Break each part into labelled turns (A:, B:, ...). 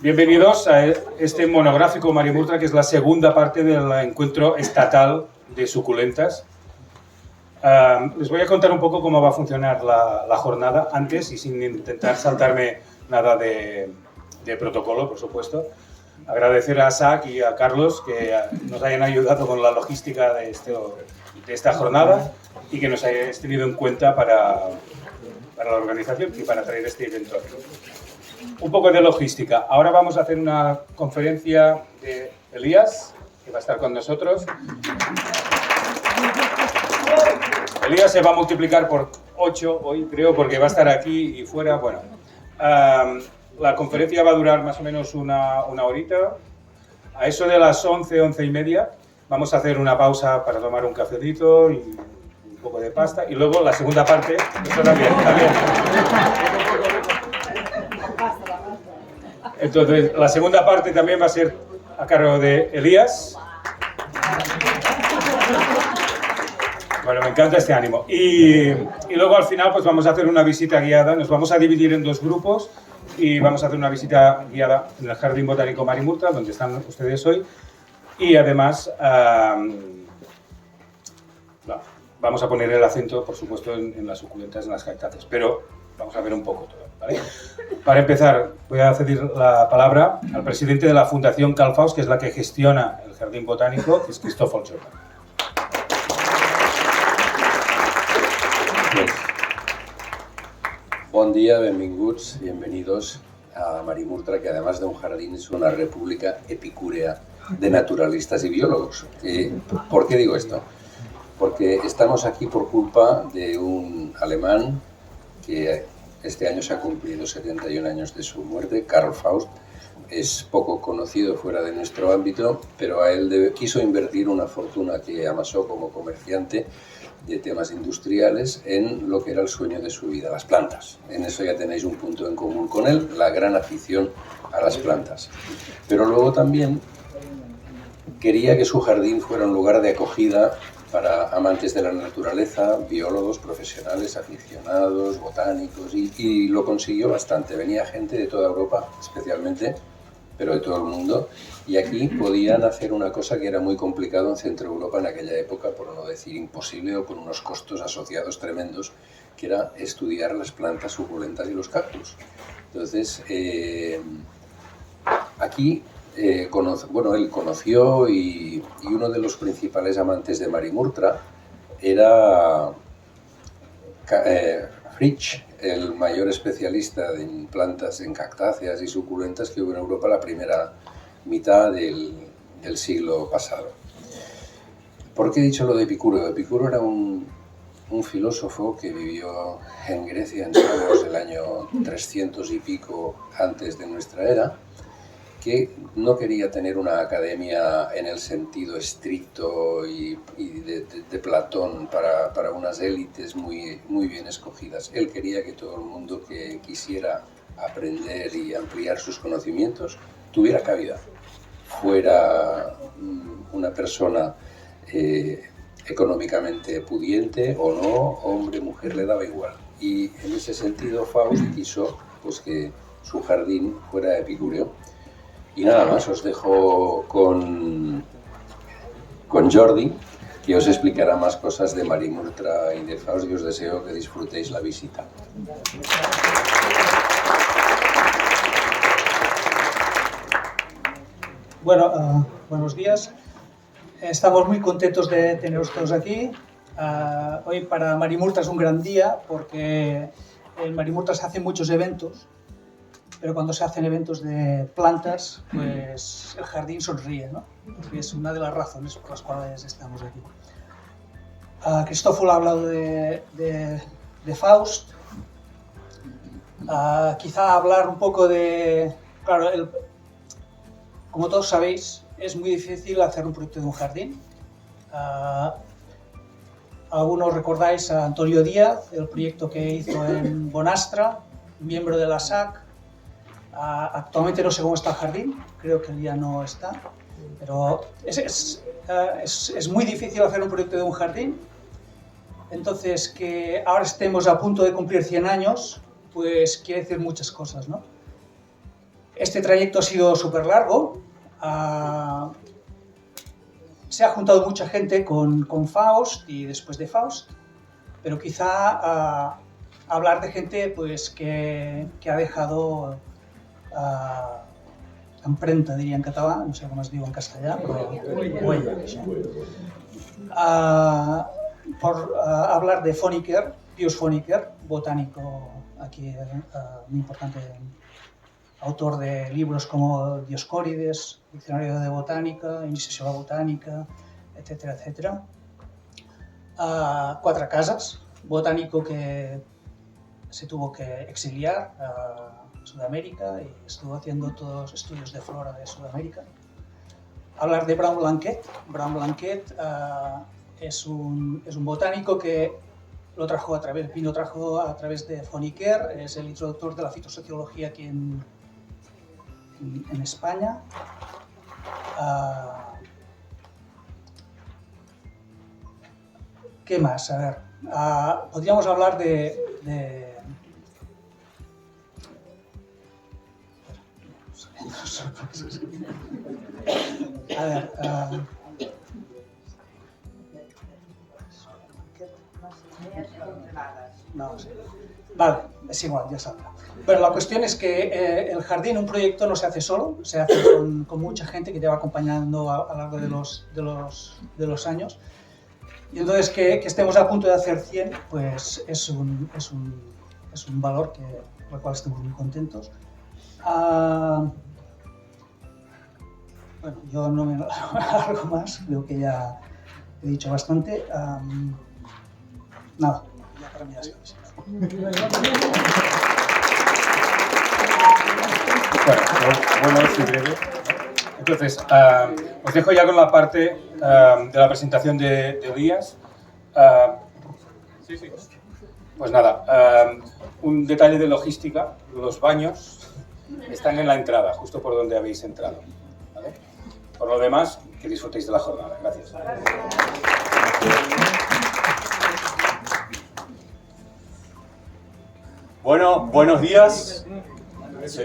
A: Bienvenidos a este monográfico Marimurtra, que es la segunda parte del encuentro estatal de suculentas. Les voy a contar un poco cómo va a funcionar la jornada antes y sin intentar saltarme nada de protocolo, por supuesto. Agradecer a Zach y a Carlos que nos hayan ayudado con la logística de esta jornada y que nos hayáis tenido en cuenta para la organización y para traer este evento aquí. Un poco de logística. Ahora vamos a hacer una conferencia de Elías, que va a estar con nosotros. Elías se va a multiplicar por 8 hoy, creo, porque va a estar aquí y fuera. Bueno, la conferencia va a durar más o menos una horita. A eso de las 11, 11 y media, vamos a hacer una pausa para tomar un cafecito y un poco de pasta. Y luego la segunda parte, eso también, está bien. Entonces, la segunda parte también va a ser a cargo de Elías. Bueno, me encanta este ánimo. Y luego al final pues vamos a hacer una visita guiada. Nos vamos a dividir en 2 grupos y vamos a hacer una visita guiada en el Jardín Botánico Marimurtra, donde están ustedes hoy. Y además vamos a poner el acento, por supuesto, en las suculentas, en las cactáceas. Pero vamos a ver un poco todo, ¿vale? Para empezar, voy a ceder la palabra al presidente de la Fundación Carl Faust, que es la que gestiona el Jardín Botánico, que es Cristòfol Jordan.
B: Bon dia, benvinguts, bienvenidos a Marimurtra, que además de un jardín es una república epicúrea de naturalistas y biólogos. ¿Por qué digo esto? Porque estamos aquí por culpa de un alemán que este año se ha cumplido 71 años de su muerte, Carl Faust. Es poco conocido fuera de nuestro ámbito, pero a él quiso invertir una fortuna que amasó como comerciante de temas industriales en lo que era el sueño de su vida, las plantas. En eso ya tenéis un punto en común con él, la gran afición a las plantas. Pero luego también quería que su jardín fuera un lugar de acogida para amantes de la naturaleza, biólogos, profesionales, aficionados, botánicos, y lo consiguió bastante. Venía gente de toda Europa, especialmente, pero de todo el mundo, y aquí podían hacer una cosa que era muy complicado en Centro Europa en aquella época, por no decir imposible, o con unos costos asociados tremendos, que era estudiar las plantas suculentas y los cactus. Entonces, aquí él conoció y uno de los principales amantes de Marimurtra era Fritsch, el mayor especialista en plantas, en cactáceas y suculentas que hubo en Europa la primera mitad del siglo pasado. ¿Por qué he dicho lo de Epicuro? Epicuro era un filósofo que vivió en Grecia en Samos el año 300 y pico antes de nuestra era, que no quería tener una academia en el sentido estricto y de Platón para unas élites muy bien escogidas. Él quería que todo el mundo que quisiera aprender y ampliar sus conocimientos tuviera cabida. Fuera una persona económicamente pudiente o no, hombre, mujer, le daba igual. Y en ese sentido Faust quiso pues, que su jardín fuera epicúreo. Y nada más, os dejo con Jordi, que os explicará más cosas de Marimurtra y de Faust, y os deseo que disfrutéis la visita.
C: Bueno, buenos días. Estamos muy contentos de teneros todos aquí. Hoy para Marimurtra es un gran día porque en Marimurtra se hacen muchos eventos. Pero cuando se hacen eventos de plantas, pues el jardín sonríe, ¿no? Porque es una de las razones por las cuales estamos aquí. Cristòfol ha hablado de Faust. Quizá hablar un poco de... Claro, como todos sabéis, es muy difícil hacer un proyecto de un jardín. Algunos recordáis a Antonio Díaz, el proyecto que hizo en Bonastra, miembro de la SAC. Actualmente no sé cómo está el jardín, creo que ya no está, pero es muy difícil hacer un proyecto de un jardín. Entonces, que ahora estemos a punto de cumplir 100 años, pues quiere decir muchas cosas, ¿no? Este trayecto ha sido súper largo. Se ha juntado mucha gente con Faust y después de Faust, pero quizá hablar de gente pues, que ha dejado empremta, diría en català, no sé com es diu en castellà, però huella. Por hablar de Foneker, Pius Foneker, botánico aquí muy importante, autor de libros como Dioscórides, Diccionario de Botánica, Iniciació a la Botànica, etcétera, etcétera. Cuatro Casas, botánico que se tuvo que exiliar a Sudamérica y estuvo haciendo todos los estudios de flora de Sudamérica. Hablar de Brown Blanquet. Brown Blanquet es un botánico que vino trajo a través de Foneker, es el introductor de la fitosociología aquí en España. ¿Qué más? A ver, podríamos hablar de a ver, no sé. Vale, es igual, ya saldrá. Bueno, la cuestión es que el jardín, un proyecto no se hace solo, se hace con mucha gente que te va acompañando a lo largo de los años. Y entonces que estemos a punto de hacer 100, pues es un valor por el cual estamos muy contentos. Bueno, yo no me alargo más, creo que ya he dicho bastante. Nada, ya para mí ha sido así.
A: Bueno, es breve. Entonces, os dejo ya con la parte de la presentación de Elías. Pues nada, un detalle de logística: los baños están en la entrada, justo por donde habéis entrado, ¿vale? Por lo demás, que disfrutéis de la jornada. Gracias.
D: Bueno, buenos días. Sí.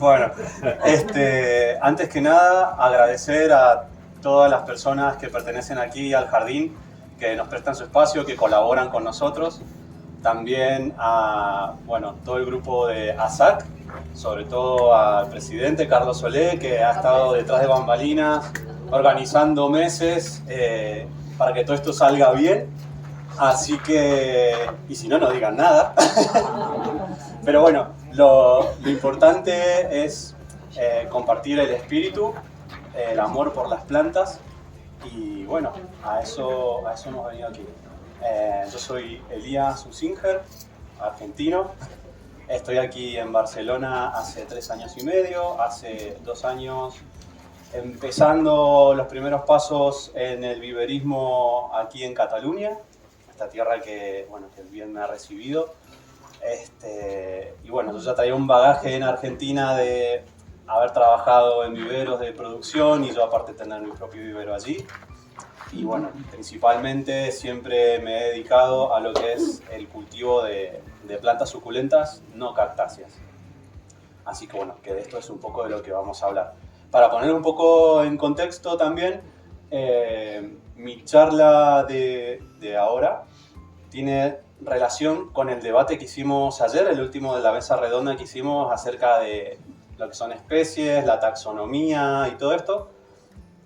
D: Bueno, antes que nada, agradecer a todas las personas que pertenecen aquí al jardín, que nos prestan su espacio, que colaboran con nosotros. También a todo el grupo de ASAC, sobre todo al presidente Carlos Solé, que ha estado detrás de bambalinas, organizando meses para que todo esto salga bien. Así que, y si no, no digan nada. Pero bueno, lo importante es compartir el espíritu, el amor por las plantas, y bueno, a eso hemos venido aquí. Yo soy Elías Usinger, argentino. Estoy aquí en Barcelona hace 3 años y medio, hace 2 años empezando los primeros pasos en el viverismo aquí en Cataluña, esta tierra que bien me ha recibido. Y bueno, yo ya traía un bagaje en Argentina de haber trabajado en viveros de producción y yo aparte tener mi propio vivero allí. Y bueno, principalmente siempre me he dedicado a lo que es el cultivo de plantas suculentas no cactáceas. Así que bueno, que de esto es un poco de lo que vamos a hablar. Para poner un poco en contexto también, mi charla de ahora tiene relación con el debate que hicimos ayer, el último de la mesa redonda que hicimos acerca de lo que son especies, la taxonomía y todo esto,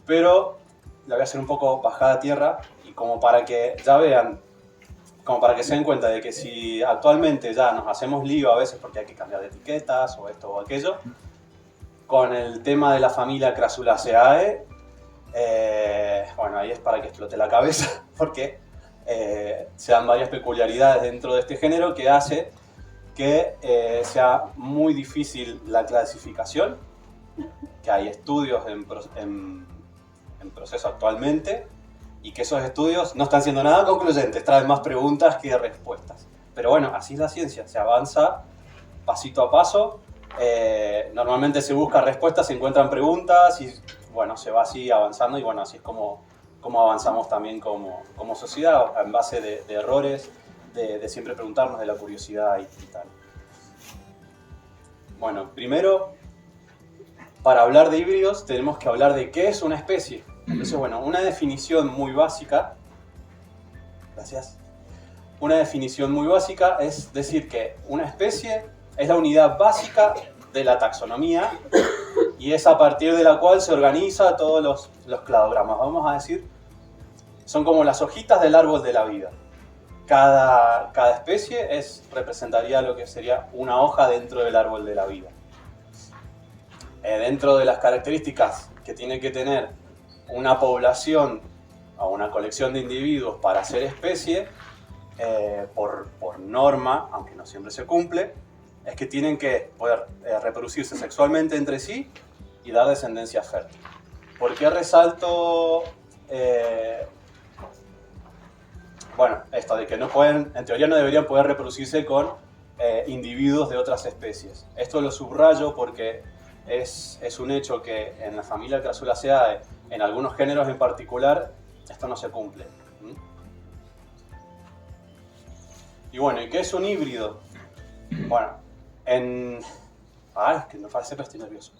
D: pero la voy a hacer un poco bajada a tierra y como para que ya vean, como para que se den cuenta de que si actualmente ya nos hacemos lío a veces porque hay que cambiar de etiquetas o esto o aquello, con el tema de la familia Crassulaceae, ahí es para que explote la cabeza porque se dan varias peculiaridades dentro de este género que hace que sea muy difícil la clasificación, que hay estudios en proceso actualmente y que esos estudios no están siendo nada concluyentes, traen más preguntas que respuestas. Pero bueno, así es la ciencia, se avanza pasito a paso, normalmente se busca respuestas, se encuentran preguntas y bueno, se va así avanzando y bueno, así es como avanzamos también como sociedad, en base de errores, de siempre preguntarnos, de la curiosidad y tal. Bueno, primero, para hablar de híbridos tenemos que hablar de qué es una especie. Entonces, bueno, una definición muy básica, gracias, una definición muy básica es decir que una especie es la unidad básica de la taxonomía y es a partir de la cual se organiza todos los cladogramas. Vamos a decir, son como las hojitas del árbol de la vida. Cada especie representaría lo que sería una hoja dentro del árbol de la vida. Dentro de las características que tiene que tener una población o una colección de individuos para ser especie, por norma, aunque no siempre se cumple, es que tienen que poder reproducirse sexualmente entre sí y dar descendencia fértil. ¿Por qué resalto bueno, esto de que no pueden, en teoría no deberían poder reproducirse con individuos de otras especies? Esto lo subrayo porque es un hecho que en la familia Crassulaceae, en algunos géneros en particular, esto no se cumple. Y bueno, ¿y qué es un híbrido? Bueno, es que no parece, pero estoy nervioso.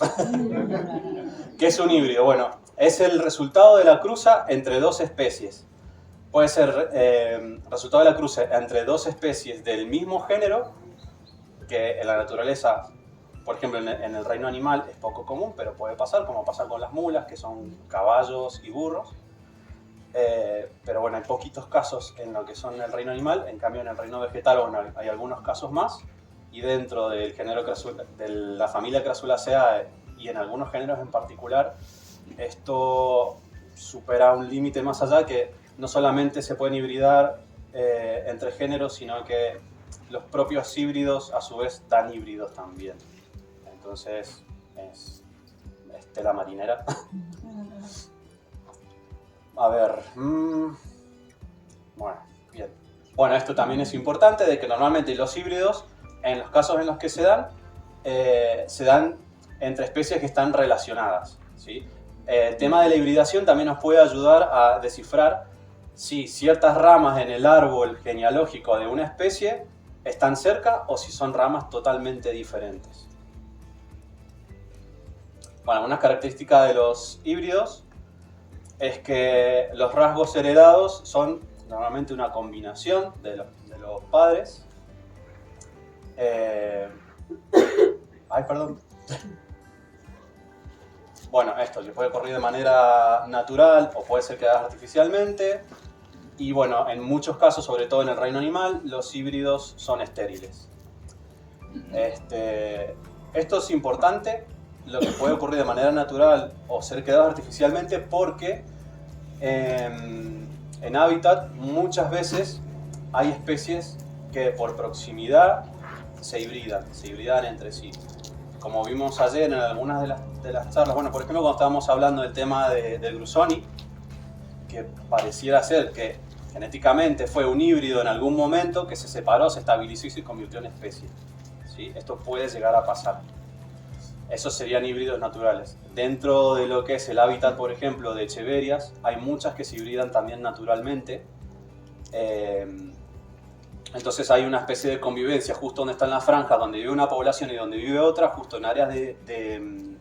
D: ¿Qué es un híbrido? Bueno, es el resultado de la cruza entre dos especies. Puede ser resultado de la cruza entre dos especies del mismo género, que en la naturaleza, por ejemplo, en el reino animal es poco común, pero puede pasar, como pasa con las mulas, que son caballos y burros. Pero bueno, hay poquitos casos en lo que son el reino animal, en cambio en el reino vegetal bueno, hay algunos casos más, y dentro del género de la familia Crassulaceae y en algunos géneros en particular, esto supera un límite más allá, que no solamente se pueden hibridar entre géneros, sino que los propios híbridos a su vez dan híbridos también. Entonces es tela marinera. A ver, bueno, bien. Bueno, esto también es importante, de que normalmente los híbridos, en los casos en los que se dan entre especies que están relacionadas, ¿sí? El tema de la hibridación también nos puede ayudar a descifrar si ciertas ramas en el árbol genealógico de una especie están cerca o si son ramas totalmente diferentes. Bueno, una característica de los híbridos es que los rasgos heredados son normalmente una combinación de los padres. Perdón. Bueno, esto que puede ocurrir de manera natural o puede ser que haga artificialmente. Y bueno, en muchos casos, sobre todo en el reino animal, los híbridos son estériles. Esto es importante, lo que puede ocurrir de manera natural o ser creado artificialmente, porque en hábitat muchas veces hay especies que por proximidad se hibridan entre sí. Como vimos ayer en algunas de las charlas, bueno, por ejemplo, cuando estábamos hablando del tema del Grusoni, que pareciera ser que genéticamente fue un híbrido en algún momento que se separó, se estabilizó y se convirtió en especie. ¿Sí? Esto puede llegar a pasar. Esos serían híbridos naturales. Dentro de lo que es el hábitat, por ejemplo, de Echeverias, hay muchas que se hibridan también naturalmente. Entonces hay una especie de convivencia justo donde están las franjas, donde vive una población y donde vive otra, justo en áreas de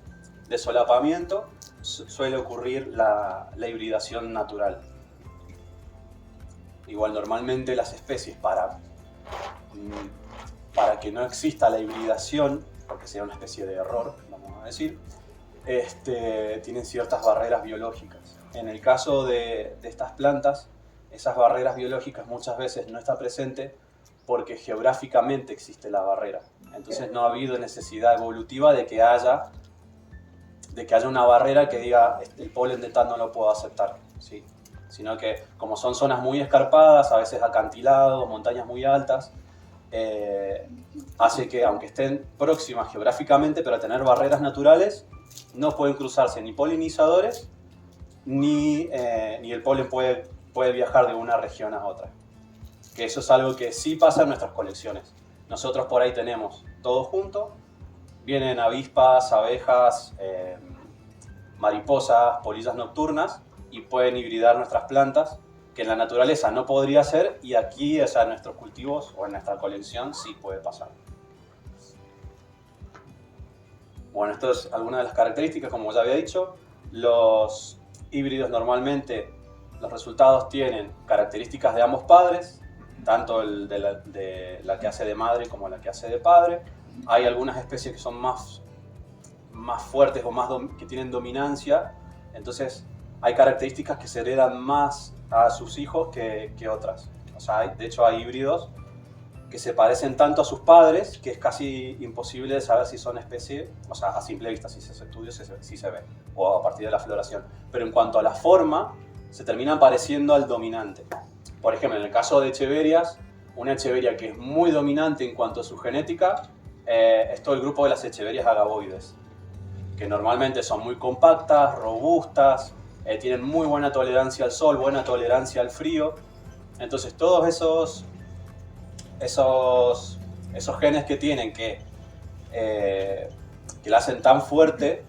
D: solapamiento, suele ocurrir la hibridación natural. Igual normalmente las especies, para que no exista la hibridación, porque sería una especie de error, vamos a decir, tienen ciertas barreras biológicas. En el caso de estas plantas, esas barreras biológicas muchas veces no está presente porque geográficamente existe la barrera. Entonces no ha habido necesidad evolutiva de que haya una barrera que diga el polen de tal no lo puedo aceptar, ¿sí? Sino que como son zonas muy escarpadas, a veces acantilados, montañas muy altas, hace que aunque estén próximas geográficamente, pero a tener barreras naturales, no pueden cruzarse ni polinizadores, ni el polen puede viajar de una región a otra. Que eso es algo que sí pasa en nuestras colecciones. Nosotros por ahí tenemos todo junto, vienen avispas, abejas, mariposas, polillas nocturnas, y pueden hibridar nuestras plantas, que en la naturaleza no podría ser, y aquí, o sea, en nuestros cultivos o en nuestra colección sí puede pasar. Bueno, esto es alguna de las características, como ya había dicho. Los híbridos normalmente, los resultados tienen características de ambos padres, tanto el de la que hace de madre como la que hace de padre. Hay algunas especies que son más fuertes o que tienen dominancia, entonces hay características que se heredan más a sus hijos que otras. O sea, de hecho hay híbridos que se parecen tanto a sus padres que es casi imposible de saber si son especie, o sea, a simple vista, si se estudia, si se ve, o a partir de la floración. Pero en cuanto a la forma, se terminan pareciendo al dominante. Por ejemplo, en el caso de Echeverias, una Echeveria que es muy dominante en cuanto a su genética, es todo el grupo de las Echeverias agavoides, que normalmente son muy compactas, robustas, tienen muy buena tolerancia al sol, buena tolerancia al frío. Entonces todos esos genes que tienen que la hacen tan fuerte,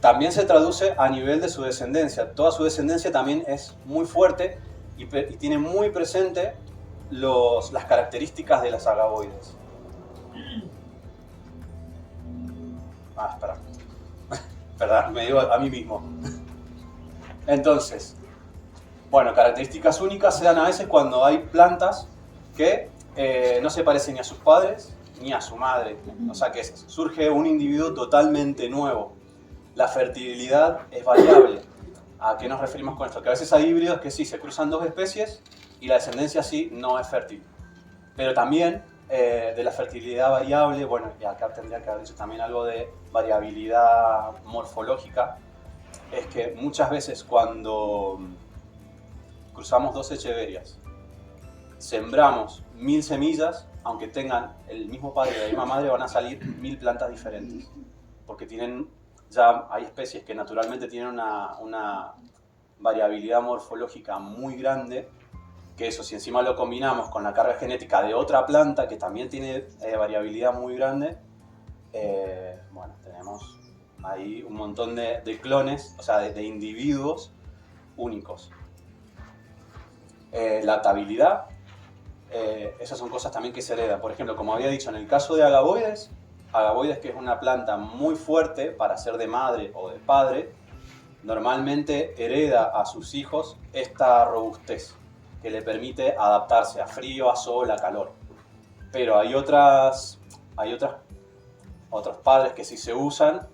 D: también se traduce a nivel de su descendencia. Toda su descendencia también es muy fuerte y tiene muy presente las características de las agavoides. Espera. ¿Verdad? Me digo a mí mismo. Entonces, bueno, características únicas se dan a veces cuando hay plantas que no se parecen ni a sus padres ni a su madre. O sea que surge un individuo totalmente nuevo. La fertilidad es variable. ¿A qué nos referimos con esto? Que a veces hay híbridos que sí, se cruzan dos especies y la descendencia sí no es fértil. Pero también de la fertilidad variable, bueno, y acá tendría que haber dicho también algo de variabilidad morfológica, es que muchas veces cuando cruzamos dos echeverias, sembramos 1000 semillas, aunque tengan el mismo padre y la misma madre, van a salir 1000 plantas diferentes, porque ya hay especies que naturalmente tienen una variabilidad morfológica muy grande, que eso, si encima lo combinamos con la carga genética de otra planta que también tiene variabilidad muy grande, bueno, tenemos ahí un montón de clones, o sea, de individuos únicos. La adaptabilidad, esas son cosas también que se heredan. Por ejemplo, como había dicho, en el caso de agavoides, que es una planta muy fuerte para ser de madre o de padre, normalmente hereda a sus hijos esta robustez que le permite adaptarse a frío, a sol, a calor. Pero hay otros padres que si se usan,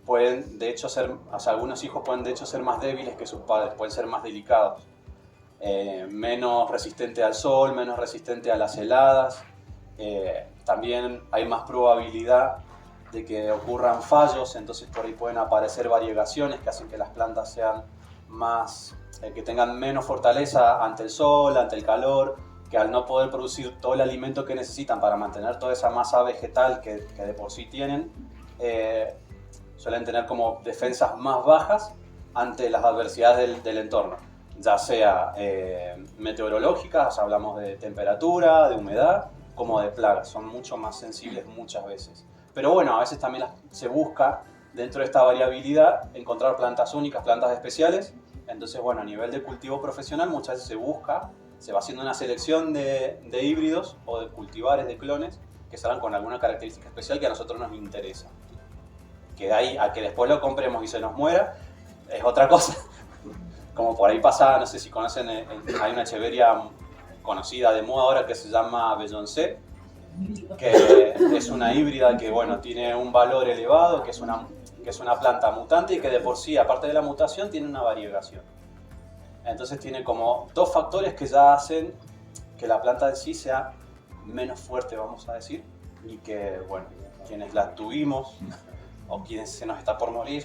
D: pueden de hecho ser, o sea, algunos hijos pueden de hecho ser más débiles que sus padres, pueden ser más delicados, menos resistente al sol, menos resistente a las heladas. También hay más probabilidad de que ocurran fallos, entonces por ahí pueden aparecer variegaciones que hacen que las plantas sean más, que tengan menos fortaleza ante el sol, ante el calor, que al no poder producir todo el alimento que necesitan para mantener toda esa masa vegetal que de por sí tienen, suelen tener como defensas más bajas ante las adversidades del entorno, ya sea meteorológicas, hablamos de temperatura, de humedad, como de plagas, son mucho más sensibles muchas veces. Pero bueno, a veces también se busca, dentro de esta variabilidad, encontrar plantas únicas, plantas especiales. Entonces, bueno, a nivel de cultivo profesional muchas veces se va haciendo una selección de híbridos o de cultivares, de clones, que salgan con alguna característica especial que a nosotros nos interesa. Que de ahí a que después lo compremos y se nos muera, es otra cosa. Como por ahí pasa, no sé si conocen, hay una Echeveria conocida de moda ahora que se llama Beyoncé, que es una híbrida que, bueno, tiene un valor elevado, que es una planta mutante y que de por sí, aparte de la mutación, tiene una variegación. Entonces tiene como dos factores que ya hacen que la planta en sí sea menos fuerte, vamos a decir, y que, bueno, quienes la tuvimos o quienes se nos está por morir,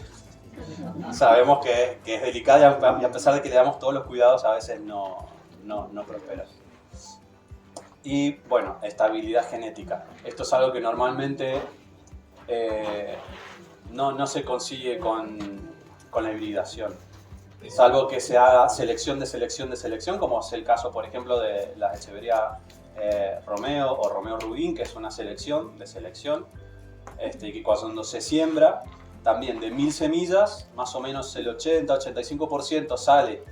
D: sabemos que es delicada y a pesar de que le damos todos los cuidados, a veces no prospera. Y bueno, estabilidad genética. Esto es algo que normalmente no se consigue con la hibridación, salvo que se haga selección de selección, como es el caso, por ejemplo, de la Echeveria Romeo o Romeo Rubín, que es una selección de selección, que cuando se siembra, también de 1000 semillas, más o menos el 80-85% sale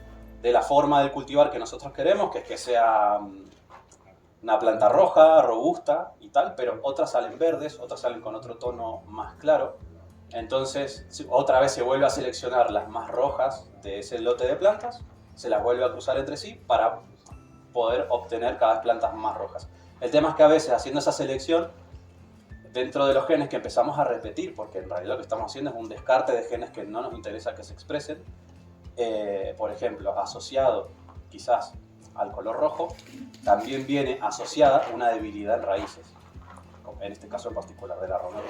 D: de la forma del cultivar que nosotros queremos, que es que sea una planta roja, robusta y tal, pero otras salen verdes, otras salen con otro tono más claro. Entonces, otra vez se vuelve a seleccionar las más rojas de ese lote de plantas, se las vuelve a cruzar entre sí para poder obtener cada vez plantas más rojas. El tema es que a veces, haciendo esa selección, dentro de los genes que empezamos a repetir, porque en realidad lo que estamos haciendo es un descarte de genes que no nos interesa que se expresen, por ejemplo, asociado quizás al color rojo, también viene asociada una debilidad en raíces, en este caso en particular de la romero.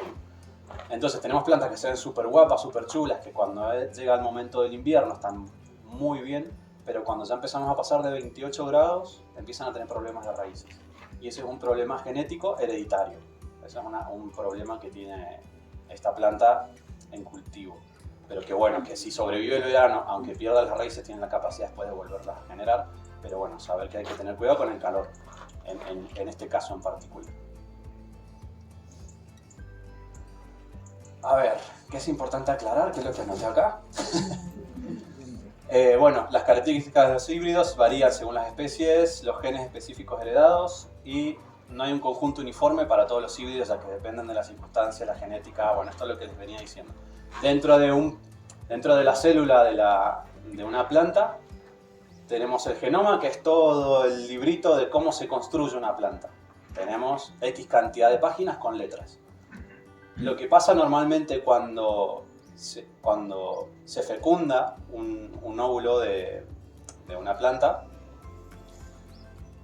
D: Entonces tenemos plantas que se ven súper guapas, súper chulas, que cuando llega el momento del invierno están muy bien, pero cuando ya empezamos a pasar de 28 grados empiezan a tener problemas de raíces. Y ese es un problema genético hereditario. Ese es un problema que tiene esta planta en cultivo. Pero que bueno, que si sobrevive el verano, aunque pierda las raíces, tiene la capacidad después de volverlas a generar. Pero bueno, saber que hay que tener cuidado con el calor, en este caso en particular. A ver, ¿qué es importante aclarar? ¿Qué es lo que anoté acá? Bueno, las características de los híbridos varían según las especies, los genes específicos heredados y no hay un conjunto uniforme para todos los híbridos, ya que dependen de las circunstancias, la genética, bueno, esto es lo que les venía diciendo. Dentro de la célula de una planta tenemos el genoma, que es todo el librito de cómo se construye una planta. Tenemos X cantidad de páginas con letras. Lo que pasa normalmente cuando se fecunda un óvulo de una planta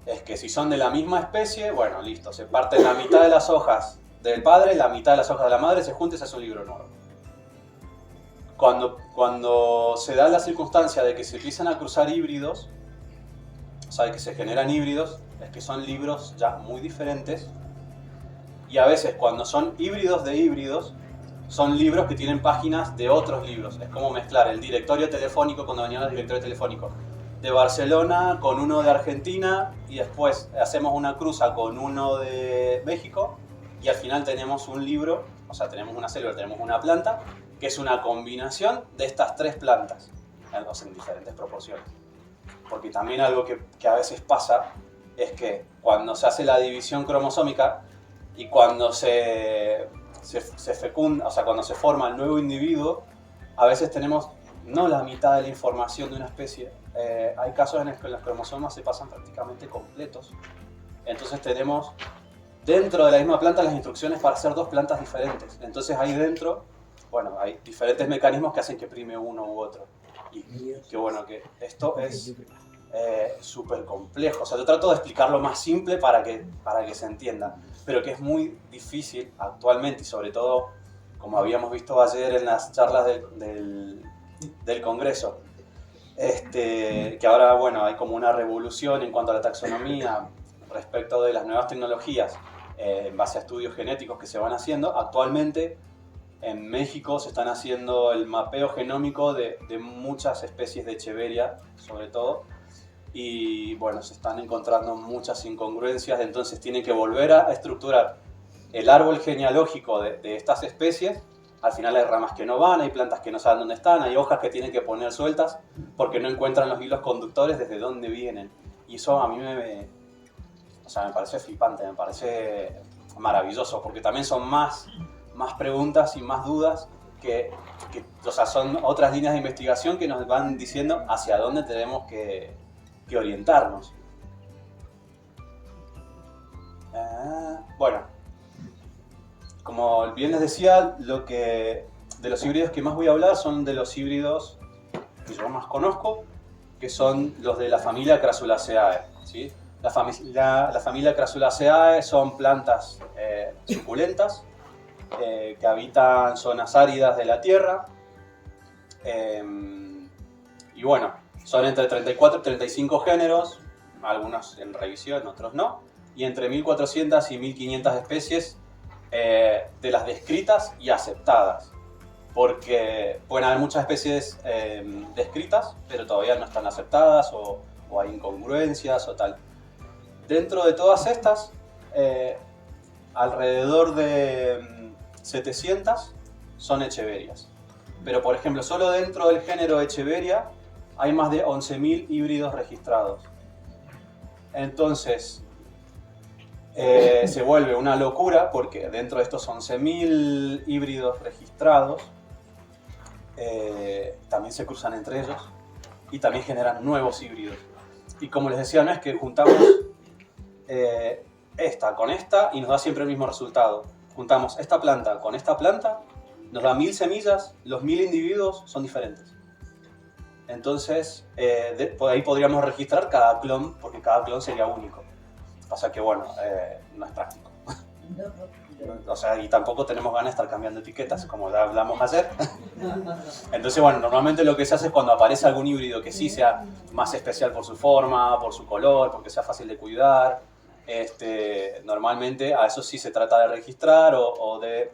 D: es que si son de la misma especie, bueno, listo, se parten la mitad de las hojas del padre, la mitad de las hojas de la madre, se juntan y se hace un libro nuevo. Cuando se da la circunstancia de que se empiezan a cruzar híbridos, o sea, que se generan híbridos, es que son libros ya muy diferentes. Y a veces cuando son híbridos de híbridos, son libros que tienen páginas de otros libros. Es como mezclar el directorio telefónico, cuando venían los directorios telefónicos, de Barcelona con uno de Argentina, y después hacemos una cruza con uno de México, y al final tenemos un libro, o sea, tenemos una célula, tenemos una planta, que es una combinación de estas tres plantas, en diferentes proporciones. Porque también algo que a veces pasa es que cuando se hace la división cromosómica y cuando se fecunda, o sea, cuando se forma el nuevo individuo, a veces tenemos no la mitad de la información de una especie. Hay casos en los que los cromosomas se pasan prácticamente completos. Entonces tenemos dentro de la misma planta las instrucciones para hacer dos plantas diferentes. Entonces ahí dentro, bueno, hay diferentes mecanismos que hacen que prime uno u otro. Y que bueno, que esto es súper complejo. O sea, yo trato de explicarlo más simple para que se entienda, pero que es muy difícil actualmente, y sobre todo, como habíamos visto ayer en las charlas del Congreso, que ahora, bueno, hay como una revolución en cuanto a la taxonomía respecto de las nuevas tecnologías en base a estudios genéticos que se van haciendo. Actualmente en México se están haciendo el mapeo genómico de muchas especies de Echeveria, sobre todo, y bueno, se están encontrando muchas incongruencias, entonces tienen que volver a estructurar el árbol genealógico de estas especies. Al final hay ramas que no van, hay plantas que no saben dónde están, hay hojas que tienen que poner sueltas porque no encuentran los hilos conductores desde dónde vienen. Y eso a mí me parece flipante, me parece maravilloso, porque también son más preguntas y más dudas o sea, son otras líneas de investigación que nos van diciendo hacia dónde tenemos que orientarnos. Bueno, como bien les decía, de los híbridos que más voy a hablar son de los híbridos que yo más conozco, que son los de la familia Crassulaceae, ¿sí? La familia Crassulaceae son plantas suculentas que habitan zonas áridas de la tierra, y bueno, son entre 34 y 35 géneros, algunos en revisión, otros no, y entre 1400 y 1500 especies de las descritas y aceptadas, porque pueden haber muchas especies descritas, pero todavía no están aceptadas o hay incongruencias o tal. Dentro de todas estas, alrededor de 700 son echeverias. Pero por ejemplo, solo dentro del género Echeveria hay más de 11.000 híbridos registrados. Entonces, se vuelve una locura porque dentro de estos 11.000 híbridos registrados, también se cruzan entre ellos y también generan nuevos híbridos. Y como les decía, no es que juntamos esta con esta y nos da siempre el mismo resultado. Juntamos esta planta con esta planta, nos da 1.000 semillas, los 1.000 individuos son diferentes. Entonces, ahí podríamos registrar cada clon, porque cada clon sería único. Pasa que, bueno, no es práctico. O sea, y tampoco tenemos ganas de estar cambiando etiquetas, como ya hablamos ayer. Entonces, bueno, normalmente lo que se hace es cuando aparece algún híbrido que sí sea más especial por su forma, por su color, porque sea fácil de cuidar. Normalmente a eso sí se trata de registrar o de...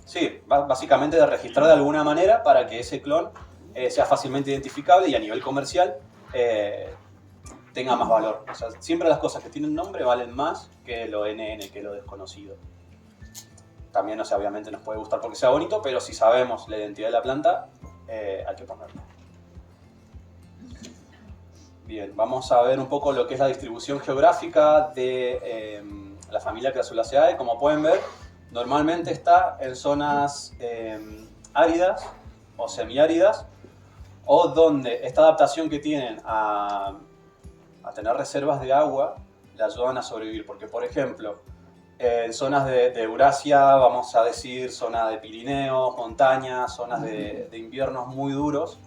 D: sí, básicamente de registrar de alguna manera para que ese clon sea fácilmente identificable y a nivel comercial tenga más valor. O sea, siempre las cosas que tienen nombre valen más que lo NN, que lo desconocido. También, o sea, obviamente nos puede gustar porque sea bonito, pero si sabemos la identidad de la planta, hay que ponerlo. Bien, vamos a ver un poco lo que es la distribución geográfica de la familia Crassulaceae. Como pueden ver, normalmente está en zonas áridas o semiáridas, o donde esta adaptación que tienen a tener reservas de agua le ayudan a sobrevivir. Porque, por ejemplo, en zonas de Eurasia, vamos a decir, zona de Pirineos, montañas, zonas de inviernos muy duros,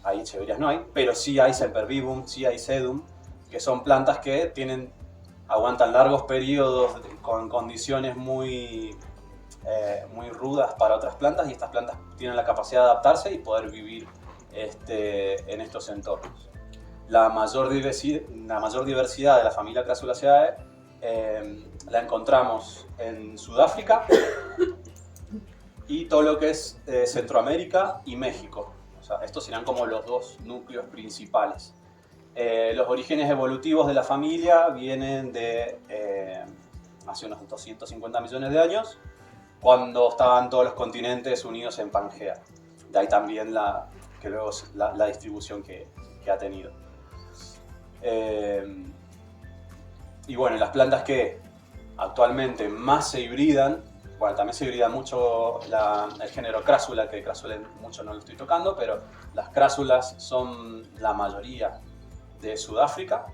D: ahí Echeverias no hay, pero sí hay Sempervivum, sí hay Sedum, que son plantas que aguantan largos periodos con condiciones muy rudas para otras plantas, y estas plantas tienen la capacidad de adaptarse y poder vivir en estos entornos. La mayor diversidad de la familia Crassulaceae la encontramos en Sudáfrica y todo lo que es Centroamérica y México. O sea, estos serán como los dos núcleos principales. Los orígenes evolutivos de la familia vienen de hace unos 250 millones de años, cuando estaban todos los continentes unidos en Pangea. De ahí también la distribución que ha tenido. Y bueno, las plantas que actualmente más se hibridan, bueno, también se hibrida mucho el género Crassula, que Crassula mucho no lo estoy tocando, pero las crássulas son la mayoría de Sudáfrica.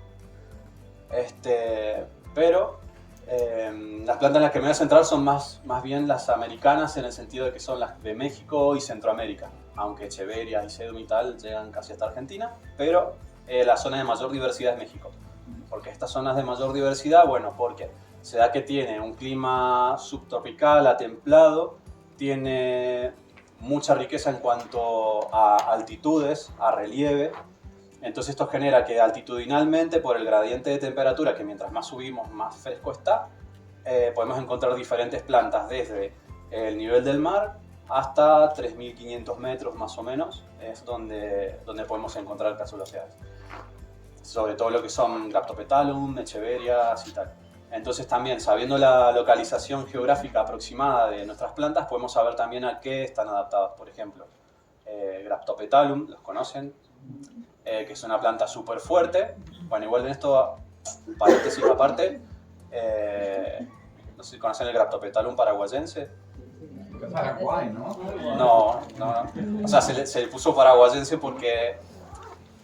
D: Pero las plantas en las que me voy a centrar son más bien las americanas, en el sentido de que son las de México y Centroamérica, aunque Echeveria y Sedum y tal llegan casi hasta Argentina, pero la zona de mayor diversidad es México. Porque estas zonas de mayor diversidad, bueno, porque se da que tiene un clima subtropical a templado, tiene mucha riqueza en cuanto a altitudes, a relieve. Entonces esto genera que altitudinalmente, por el gradiente de temperatura, que mientras más subimos más fresco está, podemos encontrar diferentes plantas desde el nivel del mar hasta 3.500 metros más o menos, es donde podemos encontrar Crassulaceae. Sobre todo lo que son Graptopetalum, Echeverias y tal. Entonces también, sabiendo la localización geográfica aproximada de nuestras plantas, podemos saber también a qué están adaptadas. Por ejemplo, Graptopetalum, ¿los conocen? Que es una planta súper fuerte. Bueno, igual en esto, paréntesis aparte, no sé si conocen el Graptopetalum paraguayense.
E: Paraguay, ¿no?
D: No. O sea, se le puso paraguayense porque,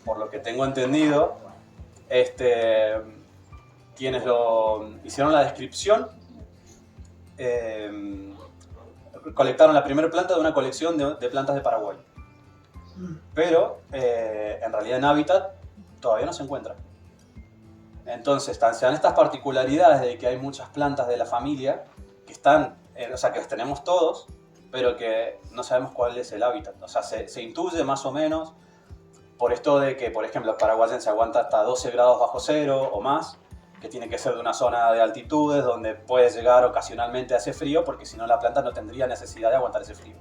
D: por lo que tengo entendido, quienes lo hicieron la descripción colectaron la primera planta de una colección de plantas de Paraguay. Pero en realidad en hábitat todavía no se encuentra. Entonces se dan estas particularidades de que hay muchas plantas de la familia que están, o sea, que las tenemos todos, pero que no sabemos cuál es el hábitat. O sea, se intuye más o menos por esto de que, por ejemplo, el paraguayense aguanta hasta 12 grados bajo cero o más, que tiene que ser de una zona de altitudes donde puede llegar ocasionalmente a ese frío, porque si no la planta no tendría necesidad de aguantar ese frío.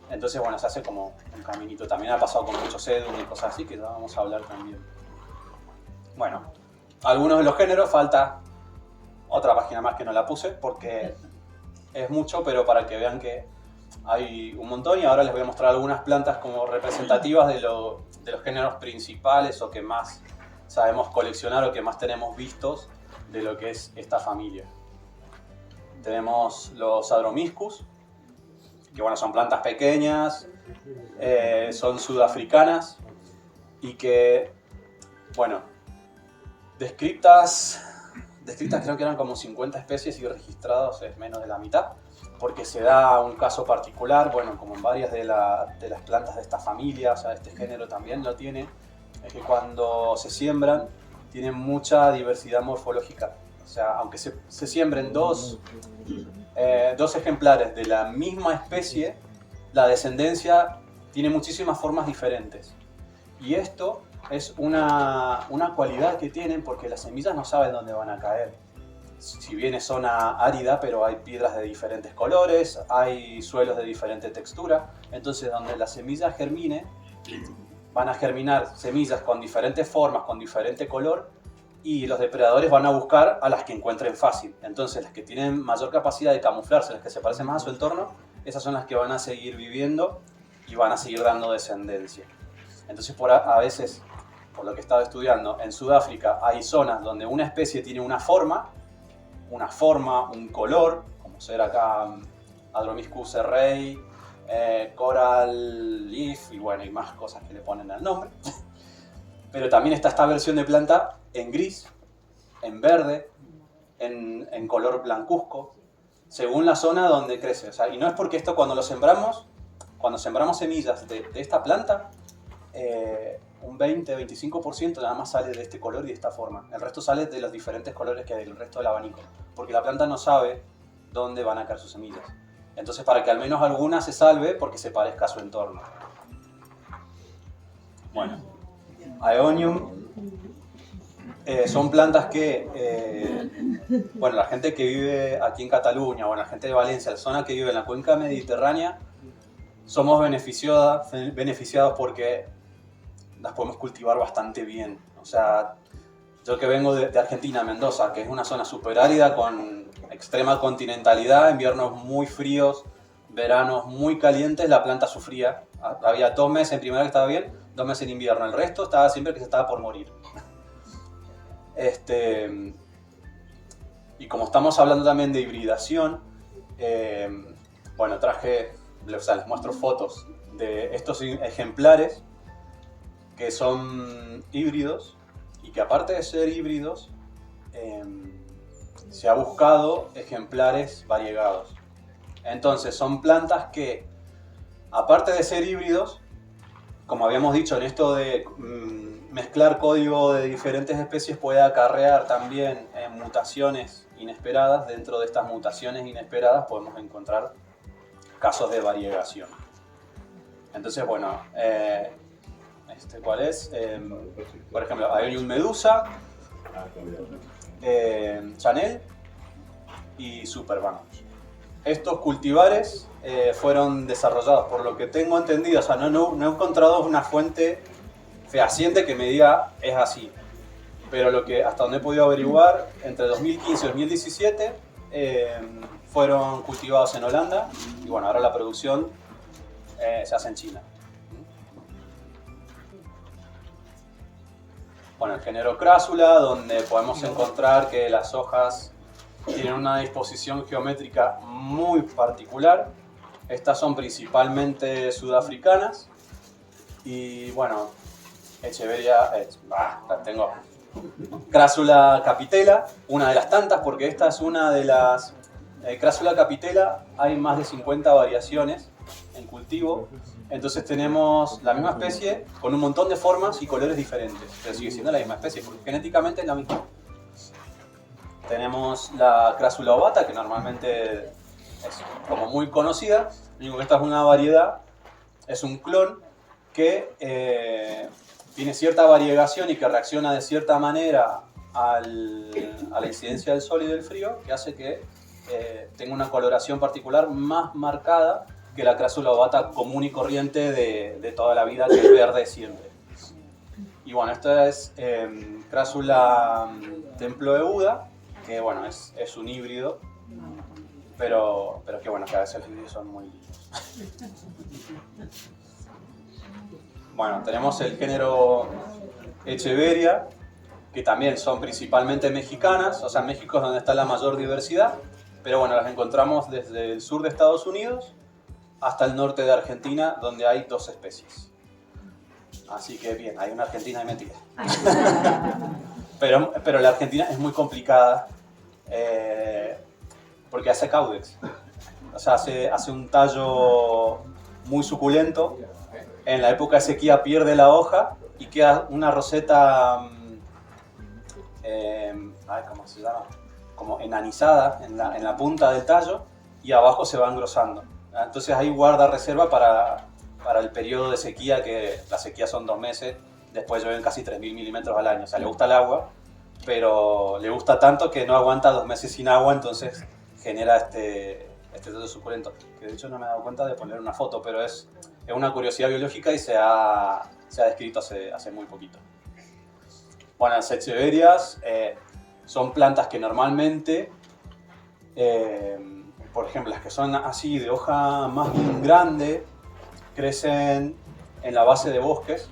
D: Entonces, bueno, se hace como un caminito. También ha pasado con muchos sedum y cosas así, que ya vamos a hablar también. Bueno, algunos de los géneros, falta otra página más que no la puse, porque es mucho, pero para que vean que hay un montón. Y ahora les voy a mostrar algunas plantas como representativas de los géneros principales o que más sabemos coleccionar o que más tenemos vistos de lo que es esta familia. Tenemos los Adromiscus, que bueno, son plantas pequeñas, son sudafricanas y que, bueno, descritas creo que eran como 50 especies y registrados es menos de la mitad, porque se da un caso particular, bueno, como en varias de las plantas de esta familia, o sea, este género también lo tiene, es que cuando se siembran tienen mucha diversidad morfológica. O sea, aunque se siembren dos ejemplares de la misma especie, la descendencia tiene muchísimas formas diferentes. Y esto es una cualidad que tienen porque las semillas no saben dónde van a caer. Si bien es zona árida, pero hay piedras de diferentes colores, hay suelos de diferente textura. Entonces, donde la semilla germine, van a germinar semillas con diferentes formas, con diferente color, y los depredadores van a buscar a las que encuentren fácil. Entonces, las que tienen mayor capacidad de camuflarse, las que se parecen más a su entorno, esas son las que van a seguir viviendo y van a seguir dando descendencia. Entonces, a veces, por lo que he estado estudiando, en Sudáfrica hay zonas donde una especie tiene una forma, un color, como ser acá Adromiscus serrei, Coral Leaf, y bueno, hay más cosas que le ponen al nombre. Pero también está esta versión de planta en gris, en verde, en color blancuzco, según la zona donde crece. O sea, y no es porque esto cuando sembramos semillas de esta planta, un 20-25% nada más sale de este color y de esta forma. El resto sale de los diferentes colores que hay del resto del abanico, porque la planta no sabe dónde van a caer sus semillas. Entonces, para que al menos alguna se salve, porque se parezca a su entorno. Bueno, Aeonium son plantas que, bueno, la gente que vive aquí en Cataluña, o la gente de Valencia, la zona que vive en la cuenca mediterránea, somos beneficiados porque las podemos cultivar bastante bien. O sea, yo que vengo de Argentina, Mendoza, que es una zona súper árida con extrema continentalidad, inviernos muy fríos, veranos muy calientes, la planta sufría. Había 2 meses en primavera que estaba bien, 2 meses en invierno. El resto estaba siempre que se estaba por morir. Y como estamos hablando también de hibridación, bueno, les muestro fotos de estos ejemplares que son híbridos y que aparte de ser híbridos, se ha buscado ejemplares variegados. Entonces son plantas que, aparte de ser híbridos, como habíamos dicho, en esto de mezclar código de diferentes especies puede acarrear también mutaciones inesperadas. Dentro de estas mutaciones inesperadas podemos encontrar casos de variegación. Entonces, bueno, ¿cuál es? Por ejemplo, Aeonium medusa, Chanel y Superban. Estos cultivares fueron desarrollados, por lo que tengo entendido, o sea, no he encontrado una fuente fehaciente que me diga es así, pero hasta donde he podido averiguar, entre 2015 y 2017 fueron cultivados en Holanda y bueno, ahora la producción se hace en China. Bueno, el género Crassula, donde podemos encontrar que las hojas tienen una disposición geométrica muy particular. Estas son principalmente sudafricanas. Y bueno, Echeveria, la tengo. Crassula capitela, una de las tantas, porque esta es una de las... Crassula capitela, hay más de 50 variaciones en cultivo. Entonces tenemos la misma especie con un montón de formas y colores diferentes, pero sigue siendo la misma especie, porque genéticamente es la misma. Tenemos la Crassula ovata, que normalmente es como muy conocida. Lo único que esta es una variedad, es un clon que tiene cierta variegación y que reacciona de cierta manera a la incidencia del sol y del frío, que hace que tenga una coloración particular más marcada que la Crassula ovata común y corriente de toda la vida, que es verde siempre. Y bueno, esta es Crassula templo de Buda, que bueno, es un híbrido, pero que bueno, que a veces los híbridos son muy lindos. Bueno, tenemos el género Echeveria, que también son principalmente mexicanas, o sea, México es donde está la mayor diversidad, pero bueno, las encontramos desde el sur de Estados Unidos hasta el norte de Argentina, donde hay 2 especies. Así que bien, hay una Argentina y mentira. Pero la Argentina es muy complicada porque hace caudex. O sea, hace un tallo muy suculento. En la época de sequía pierde la hoja y queda una roseta, ¿cómo se llama? Como enanizada en la punta del tallo y abajo se va engrosando. Entonces ahí guarda reserva para el periodo de sequía, que la sequía son 2 meses, después llueven casi 3.000 milímetros al año. O sea, le gusta el agua, pero le gusta tanto que no aguanta 2 meses sin agua, entonces genera este tallo suculento. Que de hecho no me he dado cuenta de poner una foto, pero es una curiosidad biológica y se ha descrito hace muy poquito. Bueno, las echeverias son plantas que normalmente, por ejemplo, las que son así de hoja más bien grande, crecen en la base de bosques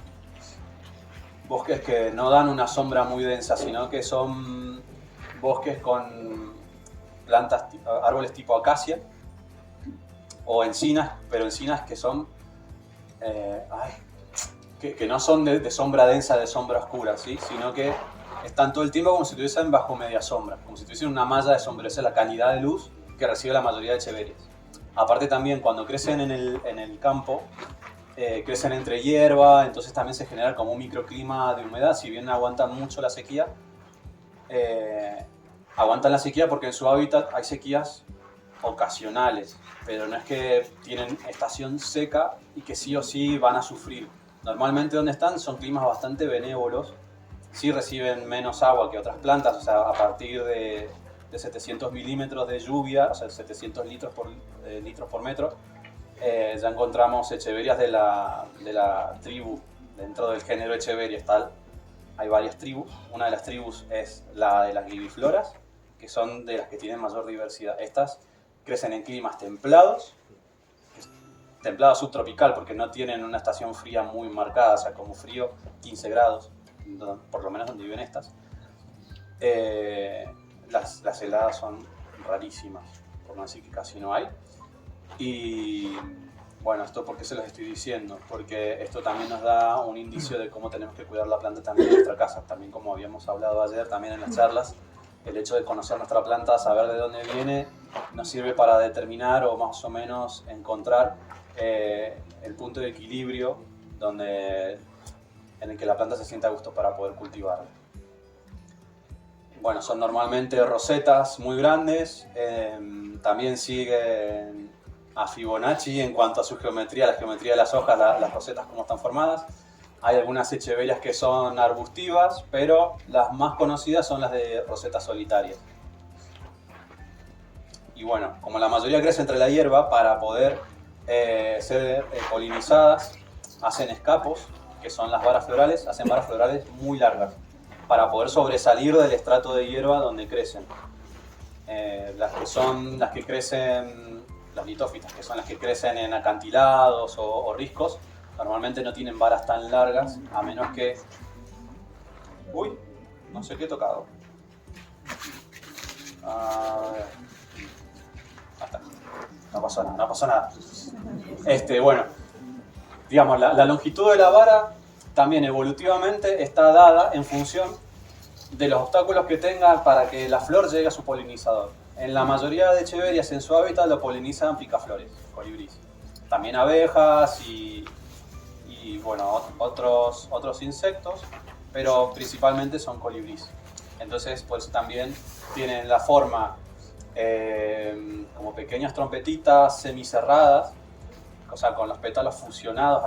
D: que no dan una sombra muy densa, sino que son bosques con plantas, árboles tipo acacia o encinas, pero encinas que son que no son de sombra densa, de sombra oscura, ¿sí? Sino que están todo el tiempo como si estuviesen bajo media sombra, como si tuviesen una malla de sombra. Esa es la calidad de luz que recibe la mayoría de echeverias. Aparte también cuando crecen en el campo, crecen entre hierba, entonces también se genera como un microclima de humedad. Si bien aguantan mucho la sequía, aguantan la sequía porque en su hábitat hay sequías ocasionales, pero no es que tienen estación seca y que sí o sí van a sufrir. Normalmente donde están son climas bastante benévolos, sí reciben menos agua que otras plantas, o sea, a partir de 700 milímetros de lluvia, o sea, 700 litros por metro, ya encontramos echeverias de la tribu, dentro del género Echeveria hay varias tribus. Una de las tribus es la de las glivifloras, que son de las que tienen mayor diversidad. Estas crecen en climas templados, templado subtropical, porque no tienen una estación fría muy marcada, o sea, como frío 15 grados, por lo menos donde viven estas. Las heladas son rarísimas, por no decir que casi no hay. Y bueno, ¿esto por qué se los estoy diciendo? Porque esto también nos da un indicio de cómo tenemos que cuidar la planta también en nuestra casa. También, como habíamos hablado ayer también en las charlas, el hecho de conocer nuestra planta, saber de dónde viene, nos sirve para determinar o más o menos encontrar el punto de equilibrio en el que la planta se sienta a gusto para poder cultivarla. Bueno, son normalmente rosetas muy grandes, también siguen a Fibonacci en cuanto a su geometría, la geometría de las hojas, las rosetas como están formadas. Hay algunas echeverias que son arbustivas, pero las más conocidas son las de rosetas solitarias. Y bueno, como la mayoría crece entre la hierba, para poder ser polinizadas, hacen escapos, que son las varas florales, hacen varas florales muy largas, para poder sobresalir del estrato de hierba donde crecen. Las que crecen, las litófitas, que son las que crecen en acantilados o riscos, normalmente no tienen varas tan largas, a menos que... Uy, no sé qué he tocado. A ver. Hasta. No pasó nada. Bueno, digamos, la longitud de la vara también evolutivamente está dada en función de los obstáculos que tenga para que la flor llegue a su polinizador. En la mayoría de echeverias en su hábitat lo polinizan picaflores, colibríes. También abejas y bueno, otros insectos, pero principalmente son colibríes. Entonces, pues también tienen la forma como pequeñas trompetitas semicerradas, o sea, con los pétalos fusionados,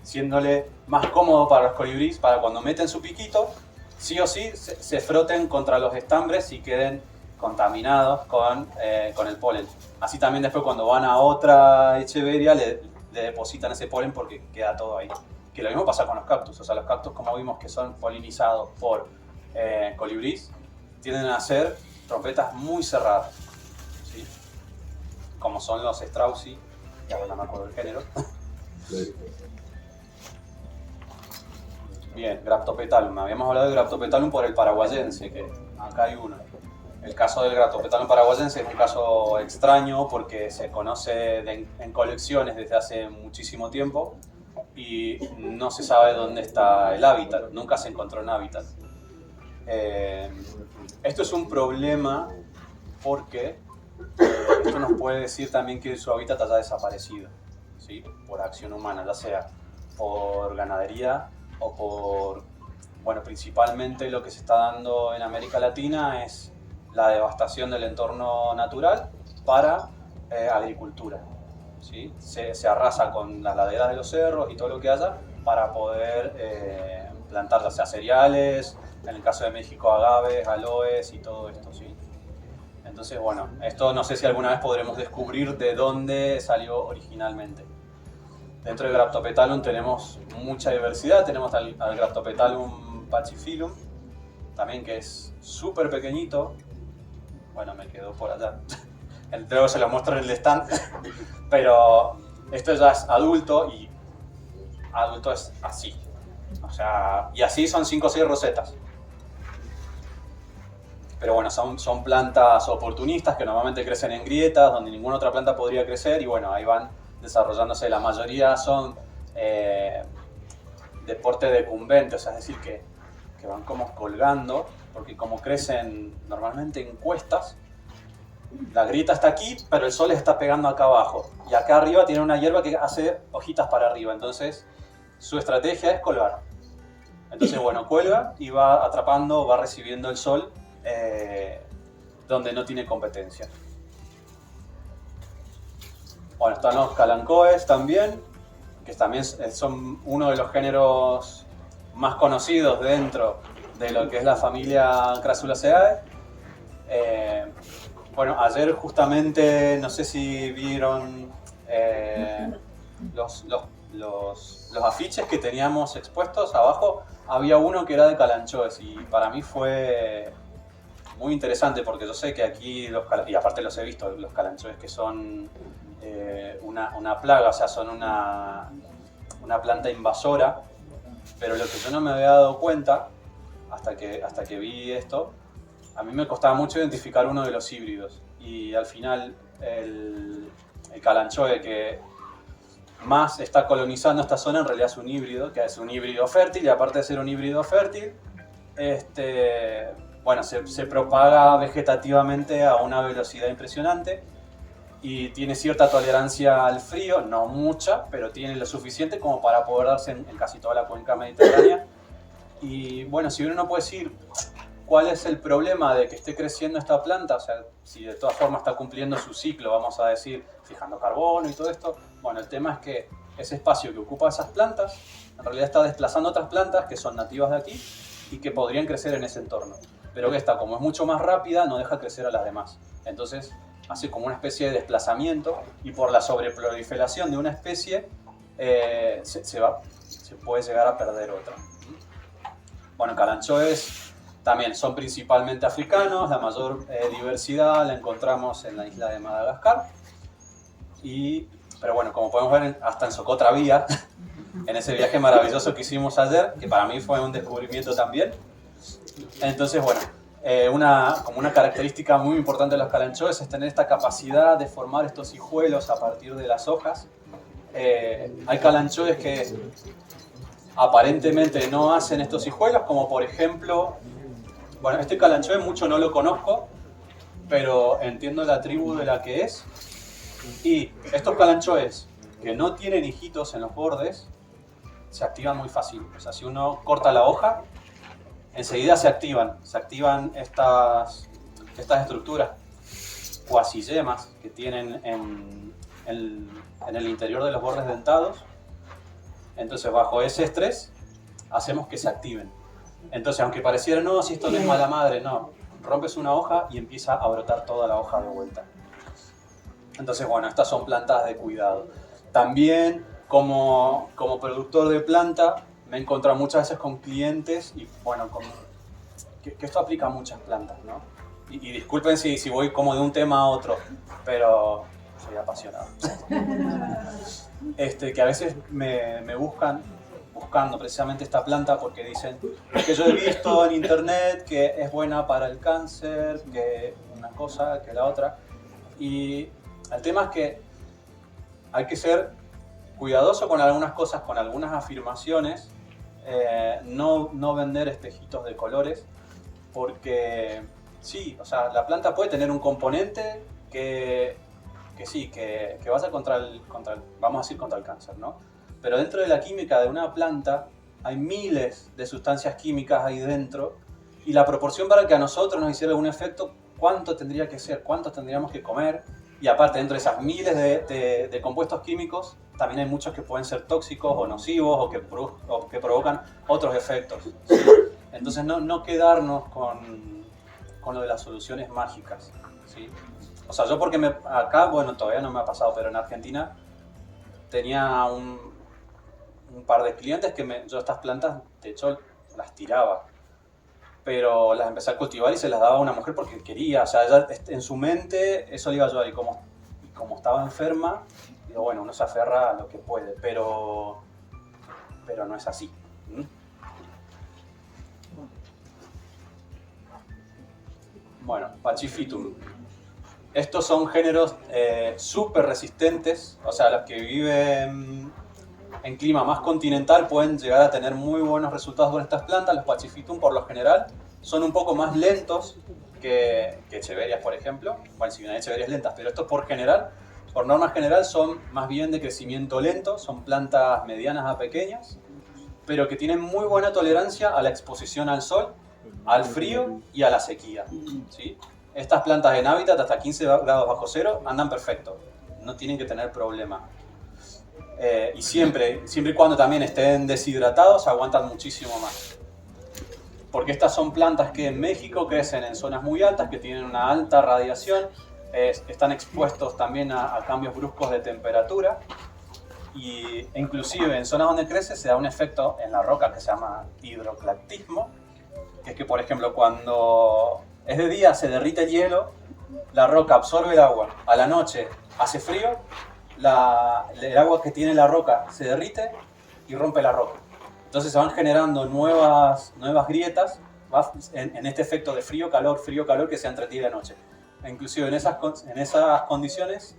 D: haciéndole más cómodo para los colibríes, para cuando meten su piquito, sí o sí se froten contra los estambres y queden contaminados con el polen. Así también después cuando van a otra echeveria le depositan ese polen porque queda todo ahí. Que lo mismo pasa con los cactus, o sea, los cactus, como vimos que son polinizados por colibríes, tienden a ser trompetas muy cerradas, ¿sí? Como son los straussii, que ahora no me acuerdo del género. Bien, Graptopetalum. Habíamos hablado de Graptopetalum por el paraguayense, que acá hay uno. El caso del Graptopetalum paraguayense es un caso extraño porque se conoce en colecciones desde hace muchísimo tiempo y no se sabe dónde está el hábitat, nunca se encontró un hábitat. Esto es un problema porque esto nos puede decir también que su hábitat haya desaparecido, ¿sí? Por acción humana, ya sea por ganadería o por, bueno, principalmente lo que se está dando en América Latina es la devastación del entorno natural para agricultura, ¿sí? Se arrasa con las laderas de los cerros y todo lo que haya para poder plantar ya sea cereales, en el caso de México agaves, aloes y todo esto, ¿sí? Entonces, bueno, esto no sé si alguna vez podremos descubrir de dónde salió originalmente. Dentro de Graptopetalum tenemos mucha diversidad, tenemos al Graptopetalum pachyphyllum, también que es súper pequeñito. Bueno, me quedó por allá. Luego se lo muestro en el stand. Pero esto ya es adulto y adulto es así. O sea, y así son 5 o 6 rosetas. Pero bueno, son plantas oportunistas que normalmente crecen en grietas donde ninguna otra planta podría crecer y bueno, ahí van desarrollándose. La mayoría son de porte decumbente, o sea, es decir, que van como colgando, porque como crecen normalmente en cuestas, la grieta está aquí, pero el sol les está pegando acá abajo. Y acá arriba tiene una hierba que hace hojitas para arriba, entonces su estrategia es colgar. Entonces, bueno, cuelga y va atrapando, va recibiendo el sol donde no tiene competencia. Bueno, están los calancoes también, que también son uno de los géneros más conocidos dentro de lo que es la familia Crassulaceae. Bueno, ayer justamente, no sé si vieron los afiches que teníamos expuestos abajo, había uno que era de calanchoes y para mí fue muy interesante porque yo sé que aquí, y aparte los he visto, los calanchoes que son una plaga, o sea, son una planta invasora, pero lo que yo no me había dado cuenta hasta que vi esto, a mí me costaba mucho identificar uno de los híbridos y al final el calanchoe que más está colonizando esta zona en realidad es un híbrido, que es un híbrido fértil y aparte de ser un híbrido fértil, bueno, se propaga vegetativamente a una velocidad impresionante y tiene cierta tolerancia al frío, no mucha, pero tiene lo suficiente como para poder darse en casi toda la cuenca mediterránea. Y bueno, si uno no puede decir cuál es el problema de que esté creciendo esta planta, o sea, si de todas formas está cumpliendo su ciclo, vamos a decir, fijando carbono y todo esto, bueno, el tema es que ese espacio que ocupa esas plantas, en realidad está desplazando otras plantas que son nativas de aquí y que podrían crecer en ese entorno. Pero que esta, como es mucho más rápida, no deja crecer a las demás. Entonces, hace como una especie de desplazamiento y por la sobreproliferación de una especie se puede llegar a perder otra. Bueno, calanchoes también son principalmente africanos, la mayor diversidad la encontramos en la isla de Madagascar. Pero bueno, como podemos ver, hasta en Socotra había, en ese viaje maravilloso que hicimos ayer, que para mí fue un descubrimiento también. Entonces, bueno, como una característica muy importante de los calanchoes es tener esta capacidad de formar estos hijuelos a partir de las hojas. Hay calanchoes que aparentemente no hacen estos hijuelos, como por ejemplo, bueno, este calanchoe mucho no lo conozco, pero entiendo la tribu de la que es. Y estos calanchoes que no tienen hijitos en los bordes, se activan muy fácil. O sea, si uno corta la hoja, enseguida se activan estas estructuras cuasiyemas que tienen en el interior de los bordes dentados. Entonces, bajo ese estrés, hacemos que se activen. Entonces, aunque pareciera, no, si esto no es mala madre, no. Rompes una hoja y empieza a brotar toda la hoja de vuelta. Entonces, bueno, estas son plantas de cuidado. También, como productor de planta, me he encontrado muchas veces con clientes y, bueno, que esto aplica a muchas plantas, ¿no? Y disculpen si voy como de un tema a otro, pero soy apasionado. Que a veces me buscan buscando precisamente esta planta porque dicen que yo he visto en internet que es buena para el cáncer, que una cosa, que la otra. Y el tema es que hay que ser cuidadoso con algunas cosas, con algunas afirmaciones, no vender espejitos de colores, porque sí, o sea, la planta puede tener un componente que sí, que vaya contra el, vamos a decir, contra el cáncer, ¿no? Pero dentro de la química de una planta hay miles de sustancias químicas ahí dentro, y la proporción para que a nosotros nos hiciera un efecto, ¿cuánto tendría que ser? ¿Cuánto tendríamos que comer? Y aparte, dentro de esas miles de compuestos químicos, también hay muchos que pueden ser tóxicos o nocivos o que provocan otros efectos, ¿sí? Entonces no quedarnos con lo de las soluciones mágicas, ¿sí? O sea, yo porque acá, bueno, todavía no me ha pasado, pero en Argentina tenía un par de clientes que yo estas plantas, de hecho, las tiraba. Pero las empecé a cultivar y se las daba a una mujer porque quería, o sea, ella, en su mente eso le iba a ayudar, y como estaba enferma, digo, bueno, uno se aferra a lo que puede, pero no es así. Bueno, Pachyphytum. Estos son géneros súper resistentes, o sea, los que viven en clima más continental pueden llegar a tener muy buenos resultados con estas plantas. Los Pachyphytum, por lo general, son un poco más lentos que echeverias, por ejemplo. Bueno, si bien hay echeverias lentas, pero estos por norma general, son más bien de crecimiento lento, son plantas medianas a pequeñas, pero que tienen muy buena tolerancia a la exposición al sol, al frío y a la sequía, ¿sí? Estas plantas en hábitat hasta 15 grados bajo cero andan perfecto, no tienen que tener problema. Y siempre y cuando también estén deshidratados, aguantan muchísimo más. Porque estas son plantas que en México crecen en zonas muy altas, que tienen una alta radiación, están expuestos también a cambios bruscos de temperatura, y inclusive en zonas donde crece se da un efecto en la roca que se llama hidroclastismo, que es que, por ejemplo, cuando es de día se derrite el hielo, la roca absorbe el agua, a la noche hace frío, el agua que tiene la roca se derrite y rompe la roca. Entonces se van generando nuevas grietas en este efecto de frío-calor que se da entre día y la noche. E inclusive en esas condiciones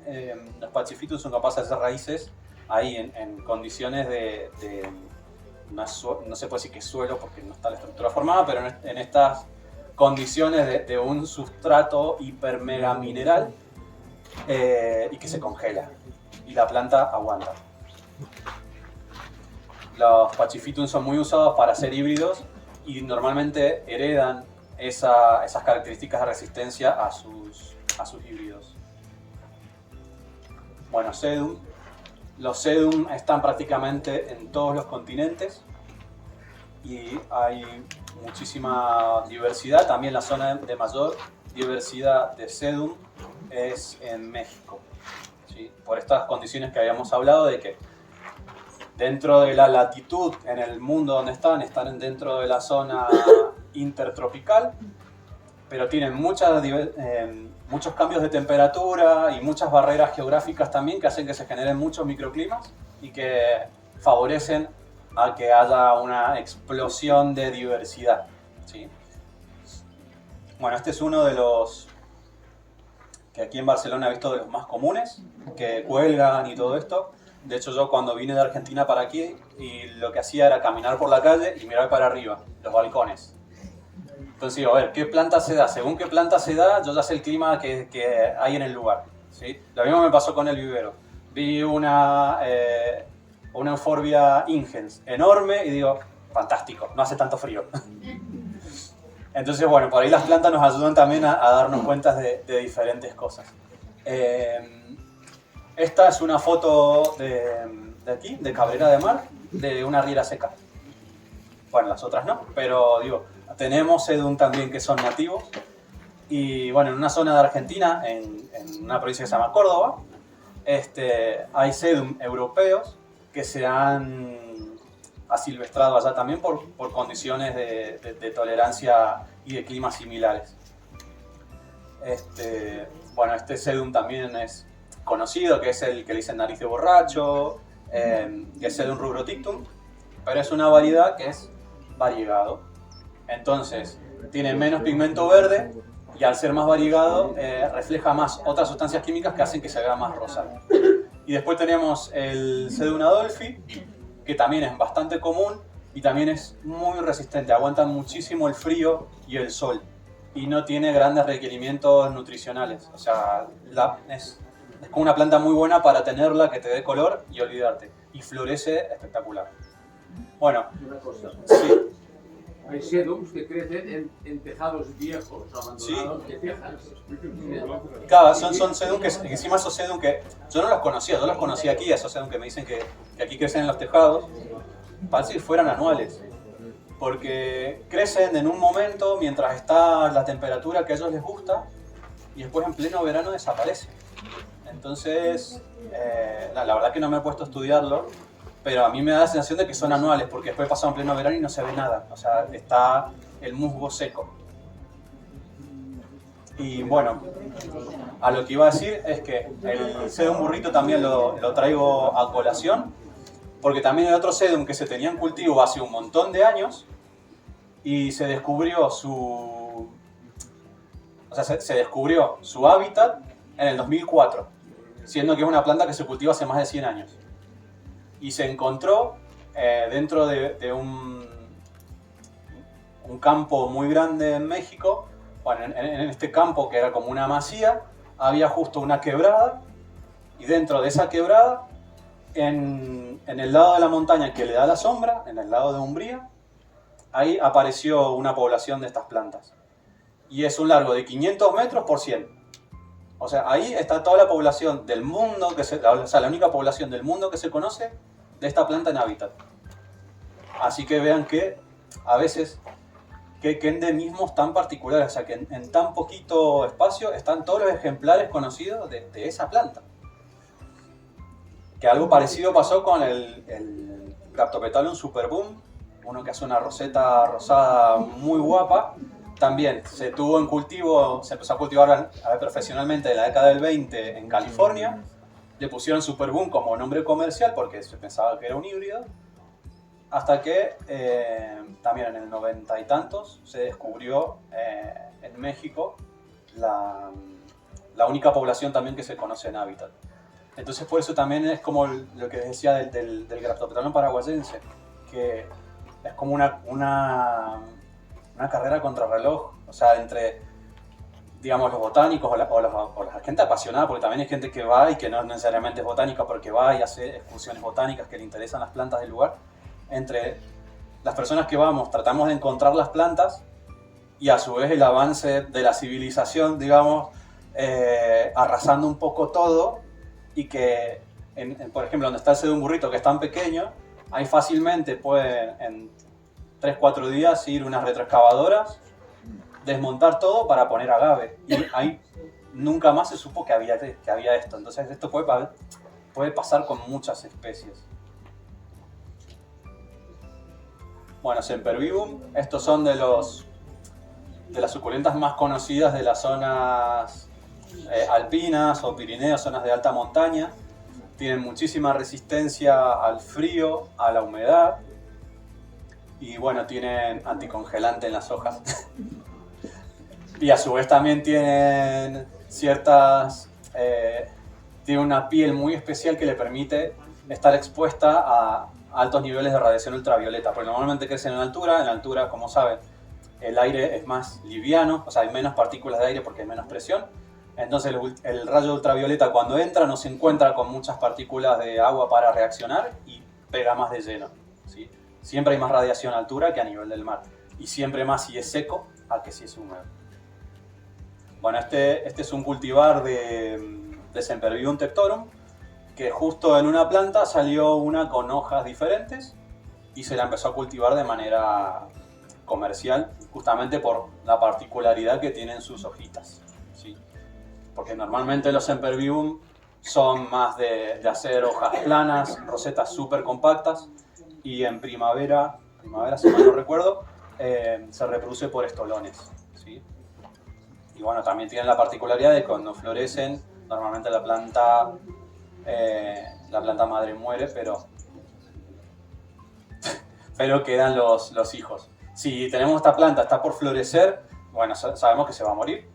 D: los Pachyphytum son capaces de hacer raíces ahí en condiciones no se puede decir que es suelo porque no está la estructura formada, pero en estas condiciones de un sustrato hiper mega mineral y que se congela y la planta aguanta. Los Pachyphytum son muy usados para hacer híbridos y normalmente heredan esas características de resistencia a sus híbridos. Bueno, Sedum. Los Sedum están prácticamente en todos los continentes y hay muchísima diversidad. También la zona de mayor diversidad de Sedum es en México, ¿sí? Por estas condiciones que habíamos hablado de que dentro de la latitud en el mundo donde están dentro de la zona intertropical, pero tienen muchos cambios de temperatura y muchas barreras geográficas también que hacen que se generen muchos microclimas y que favorecen a que haya una explosión de diversidad, ¿sí? Bueno, este es uno de los que aquí en Barcelona he visto de los más comunes, que cuelgan y todo esto. De hecho, yo cuando vine de Argentina para aquí, y lo que hacía era caminar por la calle y mirar para arriba, los balcones. Entonces digo, a ver, ¿qué planta se da? Según qué planta se da, yo ya sé el clima que hay en el lugar, ¿sí? Lo mismo me pasó con el vivero. Vi una Euphorbia ingens enorme y digo, fantástico, no hace tanto frío. Entonces, bueno, por ahí las plantas nos ayudan también a darnos cuenta de diferentes cosas. Esta es una foto de aquí, de Cabrera de Mar, de una riera seca. Bueno, las otras no, pero digo, tenemos Sedum también que son nativos. Y bueno, en una zona de Argentina, en una provincia que se llama Córdoba, hay Sedum europeos que se han asilvestrado allá también por condiciones de tolerancia y de climas similares. Bueno, este Sedum también es conocido, que es el que le dicen nariz de borracho, que es Sedum rubrotictum, pero es una variedad que es variegado. Entonces, tiene menos pigmento verde y al ser más variegado refleja más otras sustancias químicas que hacen que se vea más rosado. Y después tenemos el Sedum Adolphi, que también es bastante común y también es muy resistente, aguanta muchísimo el frío y el sol y no tiene grandes requerimientos nutricionales. O sea, es como una planta muy buena para tenerla, que te dé color y olvidarte. Y florece espectacular. Bueno,
F: Una cosa.
D: sí.
F: Hay sedums que crecen en tejados viejos, abandonados,
D: Sí.
F: de tejas.
D: Claro, son sedum que encima esos sedum que yo no los conocía aquí, esos sedum que me dicen que aquí crecen en los tejados, parece que fueran anuales, porque crecen en un momento mientras está la temperatura que a ellos les gusta y después en pleno verano desaparecen. Entonces, la verdad que no me he puesto a estudiarlo, pero a mí me da la sensación de que son anuales, porque después pasa en pleno verano y no se ve nada, o sea, está el musgo seco. Y bueno, a lo que iba a decir es que el sedum burrito también lo traigo a colación, porque también hay otro sedum que se tenía en cultivo hace un montón de años y se descubrió se descubrió su hábitat en el 2004, siendo que es una planta que se cultiva hace más de 100 años. Y se encontró dentro de un campo muy grande en México. Bueno, en este campo, que era como una masía, había justo una quebrada, y dentro de esa quebrada, en el lado de la montaña que le da la sombra, en el lado de Umbría, ahí apareció una población de estas plantas. Y es un largo de 500 metros por 100. O sea, ahí está toda la población del mundo, la única población del mundo que se conoce de esta planta en hábitat. Así que vean que a veces qué endemismos tan particulares, o sea, que en tan poquito espacio están todos los ejemplares conocidos de esa planta. Que algo parecido pasó con el Graptopetalium superboom, uno que hace una roseta rosada muy guapa. También se tuvo en cultivo, se empezó a cultivar profesionalmente en la década del 20 en California. Le pusieron Superboom como nombre comercial porque se pensaba que era un híbrido. Hasta que también en el 90 y tantos se descubrió en México la única población también que se conoce en hábitat. Entonces por eso también es como lo que decía del Graptopetalium paraguayense, que es como una carrera contrarreloj, o sea, entre, digamos, los botánicos o la gente apasionada, porque también hay gente que va y que no necesariamente es botánica, porque va y hace excursiones botánicas que le interesan las plantas del lugar. Entre las personas que vamos, tratamos de encontrar las plantas y a su vez el avance de la civilización, digamos, arrasando un poco todo, y que, por ejemplo, donde está el sedum burrito, que es tan pequeño, ahí fácilmente pueden en 3-4 días ir unas retroexcavadoras, desmontar todo para poner agave, y ahí nunca más se supo que había esto. Entonces esto puede pasar con muchas especies. Bueno, Sempervivum, estos son de las suculentas más conocidas de las zonas alpinas o pirineos, zonas de alta montaña. Tienen muchísima resistencia al frío, a la humedad, y bueno, tienen anticongelante en las hojas. Y a su vez también tienen tiene una piel muy especial que le permite estar expuesta a altos niveles de radiación ultravioleta, porque normalmente crecen en altura, como saben, el aire es más liviano, o sea, hay menos partículas de aire porque hay menos presión. Entonces el rayo ultravioleta, cuando entra, no se encuentra con muchas partículas de agua para reaccionar y pega más de lleno, ¿sí? Siempre hay más radiación a altura que a nivel del mar, y siempre más si es seco a que si es húmedo. Bueno, este es un cultivar de Sempervivum tectorum, que justo en una planta salió una con hojas diferentes y se la empezó a cultivar de manera comercial, justamente por la particularidad que tienen sus hojitas, ¿sí? Porque normalmente los Sempervivum son más de hacer hojas planas, rosetas súper compactas, y en primavera, si mal no recuerdo, se reproduce por estolones, ¿sí? Y bueno, también tienen la particularidad de que cuando florecen, normalmente la planta madre muere, pero pero quedan los hijos. Si tenemos esta planta, está por florecer, bueno, sabemos que se va a morir.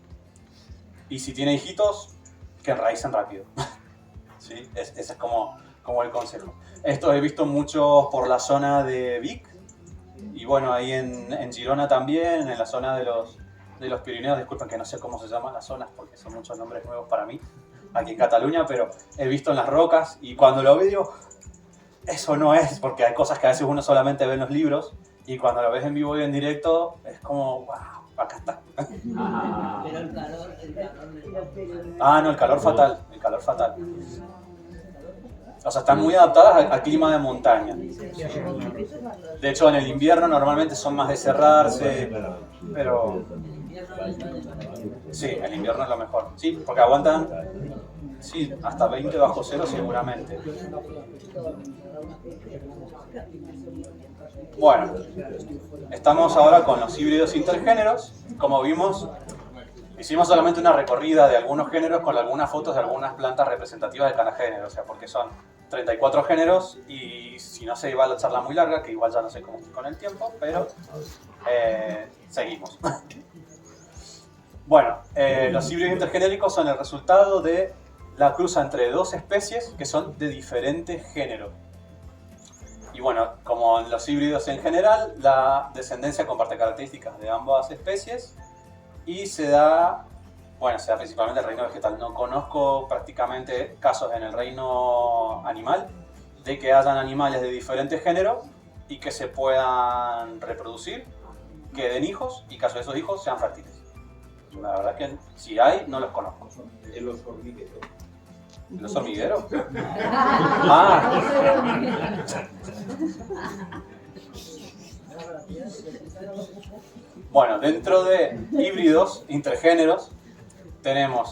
D: Y si tiene hijitos, que enraícen rápido. ¿Sí? Ese es como el consejo. Esto he visto mucho por la zona de Vic, y bueno, ahí en Girona también, en la zona de los Pirineos. Disculpen que no sé cómo se llaman las zonas, porque son muchos nombres nuevos para mí, aquí en Cataluña, pero he visto en las rocas, y cuando lo veo digo, eso no es, porque hay cosas que a veces uno solamente ve en los libros, y cuando lo ves en vivo y en directo, es como, wow, acá está.
G: Pero el calor
D: No, el calor fatal. O sea, están muy adaptadas al clima de montaña. De hecho, en el invierno normalmente son más de cerrarse, pero... Sí, el invierno es lo mejor. Sí, porque aguantan, sí, hasta 20 bajo cero seguramente. Bueno, estamos ahora con los híbridos intergéneros. Como vimos, hicimos solamente una recorrida de algunos géneros con algunas fotos de algunas plantas representativas de cada género, o sea, porque son 34 géneros y si no se iba a la charla muy larga, que igual ya no sé cómo estoy con el tiempo, pero seguimos. Bueno, los híbridos intergenéricos son el resultado de la cruza entre dos especies que son de diferentes géneros. Y bueno, como en los híbridos en general, la descendencia comparte características de ambas especies y se da principalmente en el reino vegetal. No conozco prácticamente casos en el reino animal de que hayan animales de diferentes géneros y que se puedan reproducir, que den hijos y que esos hijos sean fértiles. La verdad que si hay, no los conozco.
F: En los hormigueros.
D: ¿Los hormigueros? Bueno, dentro de híbridos intergéneros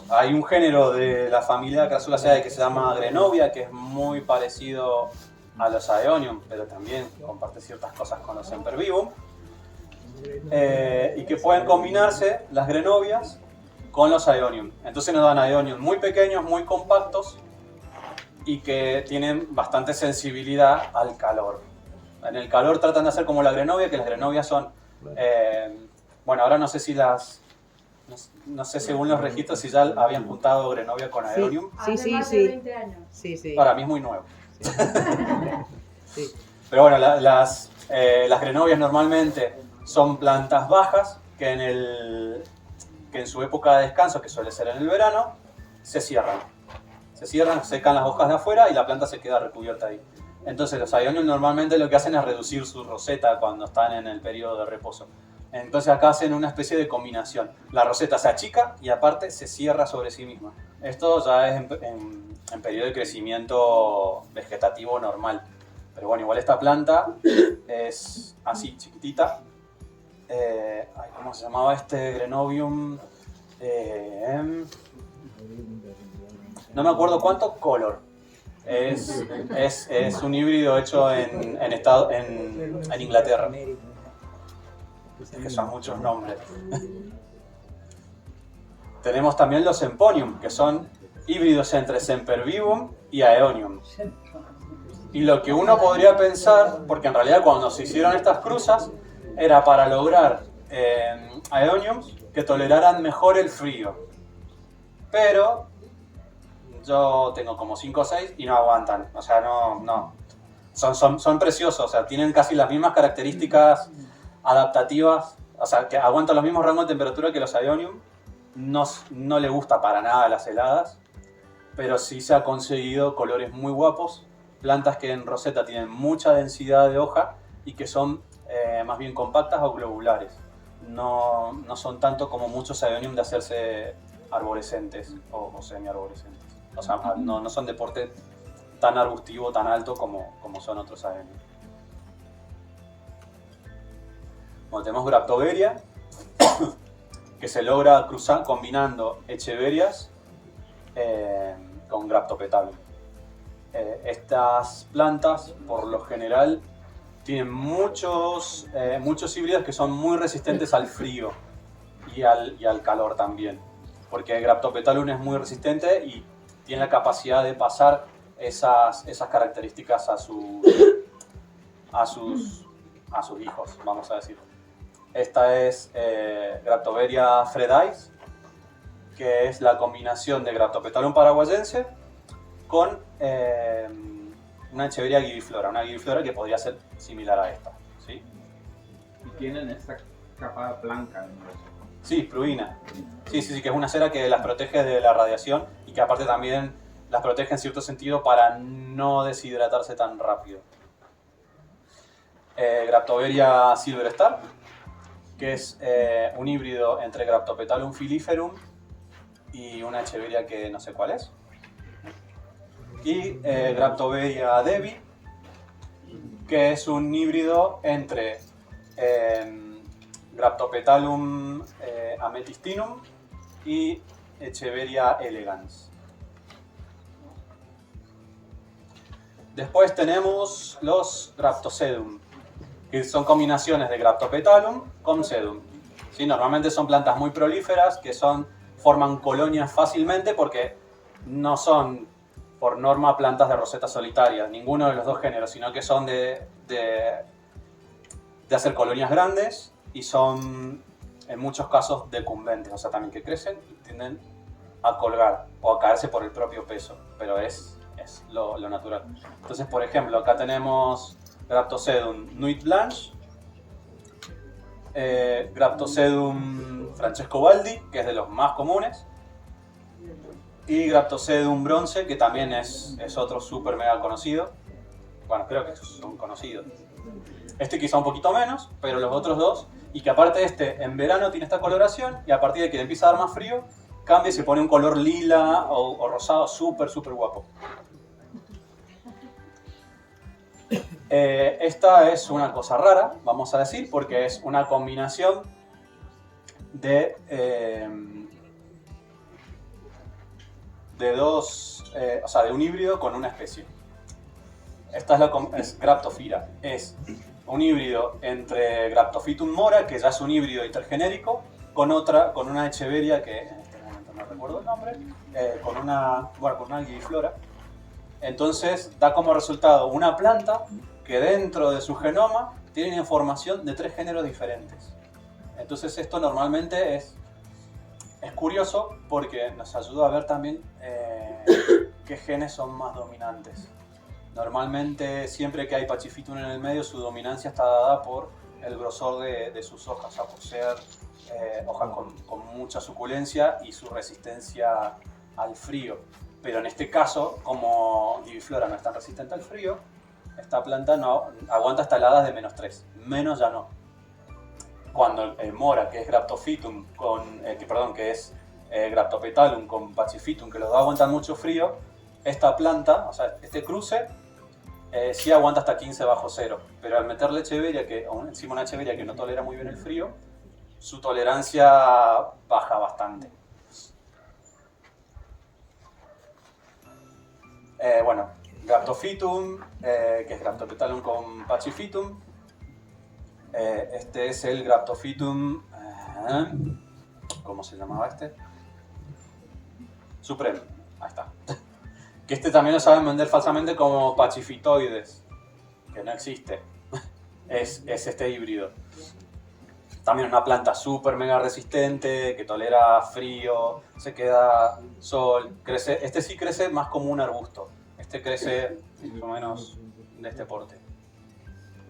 D: hay un género de la familia Crassulaceae que se llama Grenovia, que es muy parecido a los Aeonium, pero también comparte ciertas cosas con los Sempervivum, y que pueden combinarse las Grenovias con los Aeonium. Entonces nos dan Aeonium muy pequeños, muy compactos y que tienen bastante sensibilidad al calor. En el calor tratan de hacer como la Grenovia, que las Grenovias son... ahora no sé si no sé según los registros si ya habían juntado Grenovia con Aeonium.
G: Sí.
H: Hace más de 20 años.
G: Sí.
D: Para mí es muy nuevo.
G: Sí.
D: Pero bueno, las Grenovias normalmente son plantas bajas que en su época de descanso, que suele ser en el verano, se cierran, secan las hojas de afuera y la planta se queda recubierta ahí. Entonces los Aeonium normalmente lo que hacen es reducir su roseta cuando están en el periodo de reposo. Entonces acá hacen una especie de combinación. La roseta se achica y aparte se cierra sobre sí misma. Esto ya es en periodo de crecimiento vegetativo normal. Pero bueno, igual esta planta es así, chiquitita. ¿Cómo se llamaba este Grenovium? No me acuerdo cuánto, Color. Es un híbrido hecho en Inglaterra. Que son muchos nombres. Tenemos también los Semponium, que son híbridos entre Sempervivum y Aeonium. Y lo que uno podría pensar, porque en realidad cuando se hicieron estas cruzas, era para lograr Aeoniums que toleraran mejor el frío. Pero yo tengo como 5 o 6 y no aguantan. O sea, no. Son preciosos, o sea, tienen casi las mismas características adaptativas, o sea, que aguantan los mismos rangos de temperatura que los Aeonium. No le gusta para nada las heladas, pero sí se ha conseguido colores muy guapos, plantas que en roseta tienen mucha densidad de hoja y que son más bien compactas o globulares. No son tanto como muchos Aeonium de hacerse arborescentes o semi-arborescentes. O sea, no son de porte tan arbustivo, tan alto como son otros Aeonium. Bueno, tenemos Graptoveria, que se logra cruzar combinando Echeverias con Graptopetalum. Estas plantas, por lo general, tienen muchos híbridos que son muy resistentes al frío y al calor también. Porque Graptopetalum es muy resistente y tiene la capacidad de pasar esas características a sus a sus hijos, vamos a decir. Esta es Graptoveria fredais, que es la combinación de Graptopetalum paraguayense con una Echeveria gibiflora, una gibiflora que podría ser similar a esta, ¿sí?
E: Y tienen esta capa blanca en los...
D: Sí, pruina. Sí, que es una cera que las protege de la radiación y que aparte también las protege en cierto sentido para no deshidratarse tan rápido. Graptoveria silver star, que es un híbrido entre Graptopetalum filiferum y una Echeveria que no sé cuál es. Y Graptoveria devi, que es un híbrido entre Graptopetalum amethystinum y Echeveria elegans. Después tenemos los Graptosedum, que son combinaciones de Graptopetalum con Sedum. ¿Sí? Normalmente son plantas muy prolíferas que forman colonias fácilmente porque no son, por norma, plantas de roseta solitaria, ninguno de los dos géneros, sino que son de hacer colonias grandes y son en muchos casos decumbentes, o sea, también que crecen y tienden a colgar o a caerse por el propio peso, pero es lo natural. Entonces, por ejemplo, acá tenemos Graptosedum Nuit Blanche, Graptosedum Francesco Baldi, que es de los más comunes, y Graptosedum Bronze, que también es otro súper mega conocido. Bueno, creo que son conocidos. Este quizá un poquito menos, pero los otros dos, y que aparte en verano tiene esta coloración, y a partir de que le empieza a dar más frío, cambia y se pone un color lila o rosado súper guapo. Esta es una cosa rara, vamos a decir, porque es una combinación de un híbrido con una especie. Esta es Graptofira, es un híbrido entre Graptophytum mora, que ya es un híbrido intergenérico, con una Echeveria que en este momento no recuerdo el nombre, con una gibiflora. Entonces da como resultado una planta que dentro de su genoma tiene información de 3 géneros diferentes. Entonces esto normalmente es curioso porque nos ayuda a ver también qué genes son más dominantes. Normalmente siempre que hay Pachyphytum en el medio, su dominancia está dada por el grosor de sus hojas, o sea, por ser hojas con mucha suculencia y su resistencia al frío. Pero en este caso, como Gibiflora no es tan resistente al frío, esta planta no aguanta hasta heladas de -3, menos ya no. Cuando el mora, que es Graptophytum Graptopetalum con Pachyphytum, que los dos aguantan mucho frío, esta planta, o sea, este cruce, sí aguanta hasta 15 bajo cero, pero al meterle Echeveria, encima una Echeveria que no tolera muy bien el frío, su tolerancia baja bastante. Graptophytum, que es Graptopetalum con Pachyphytum. Este es el Graptophytum, ¿cómo se llamaba este? Supreme, ahí está. Que este también lo saben vender falsamente como Pachyphytoides, que no existe. Es este híbrido. También una planta súper mega resistente, que tolera frío, se queda sol, crece. Este sí crece más como un arbusto. Este crece más o menos de este porte.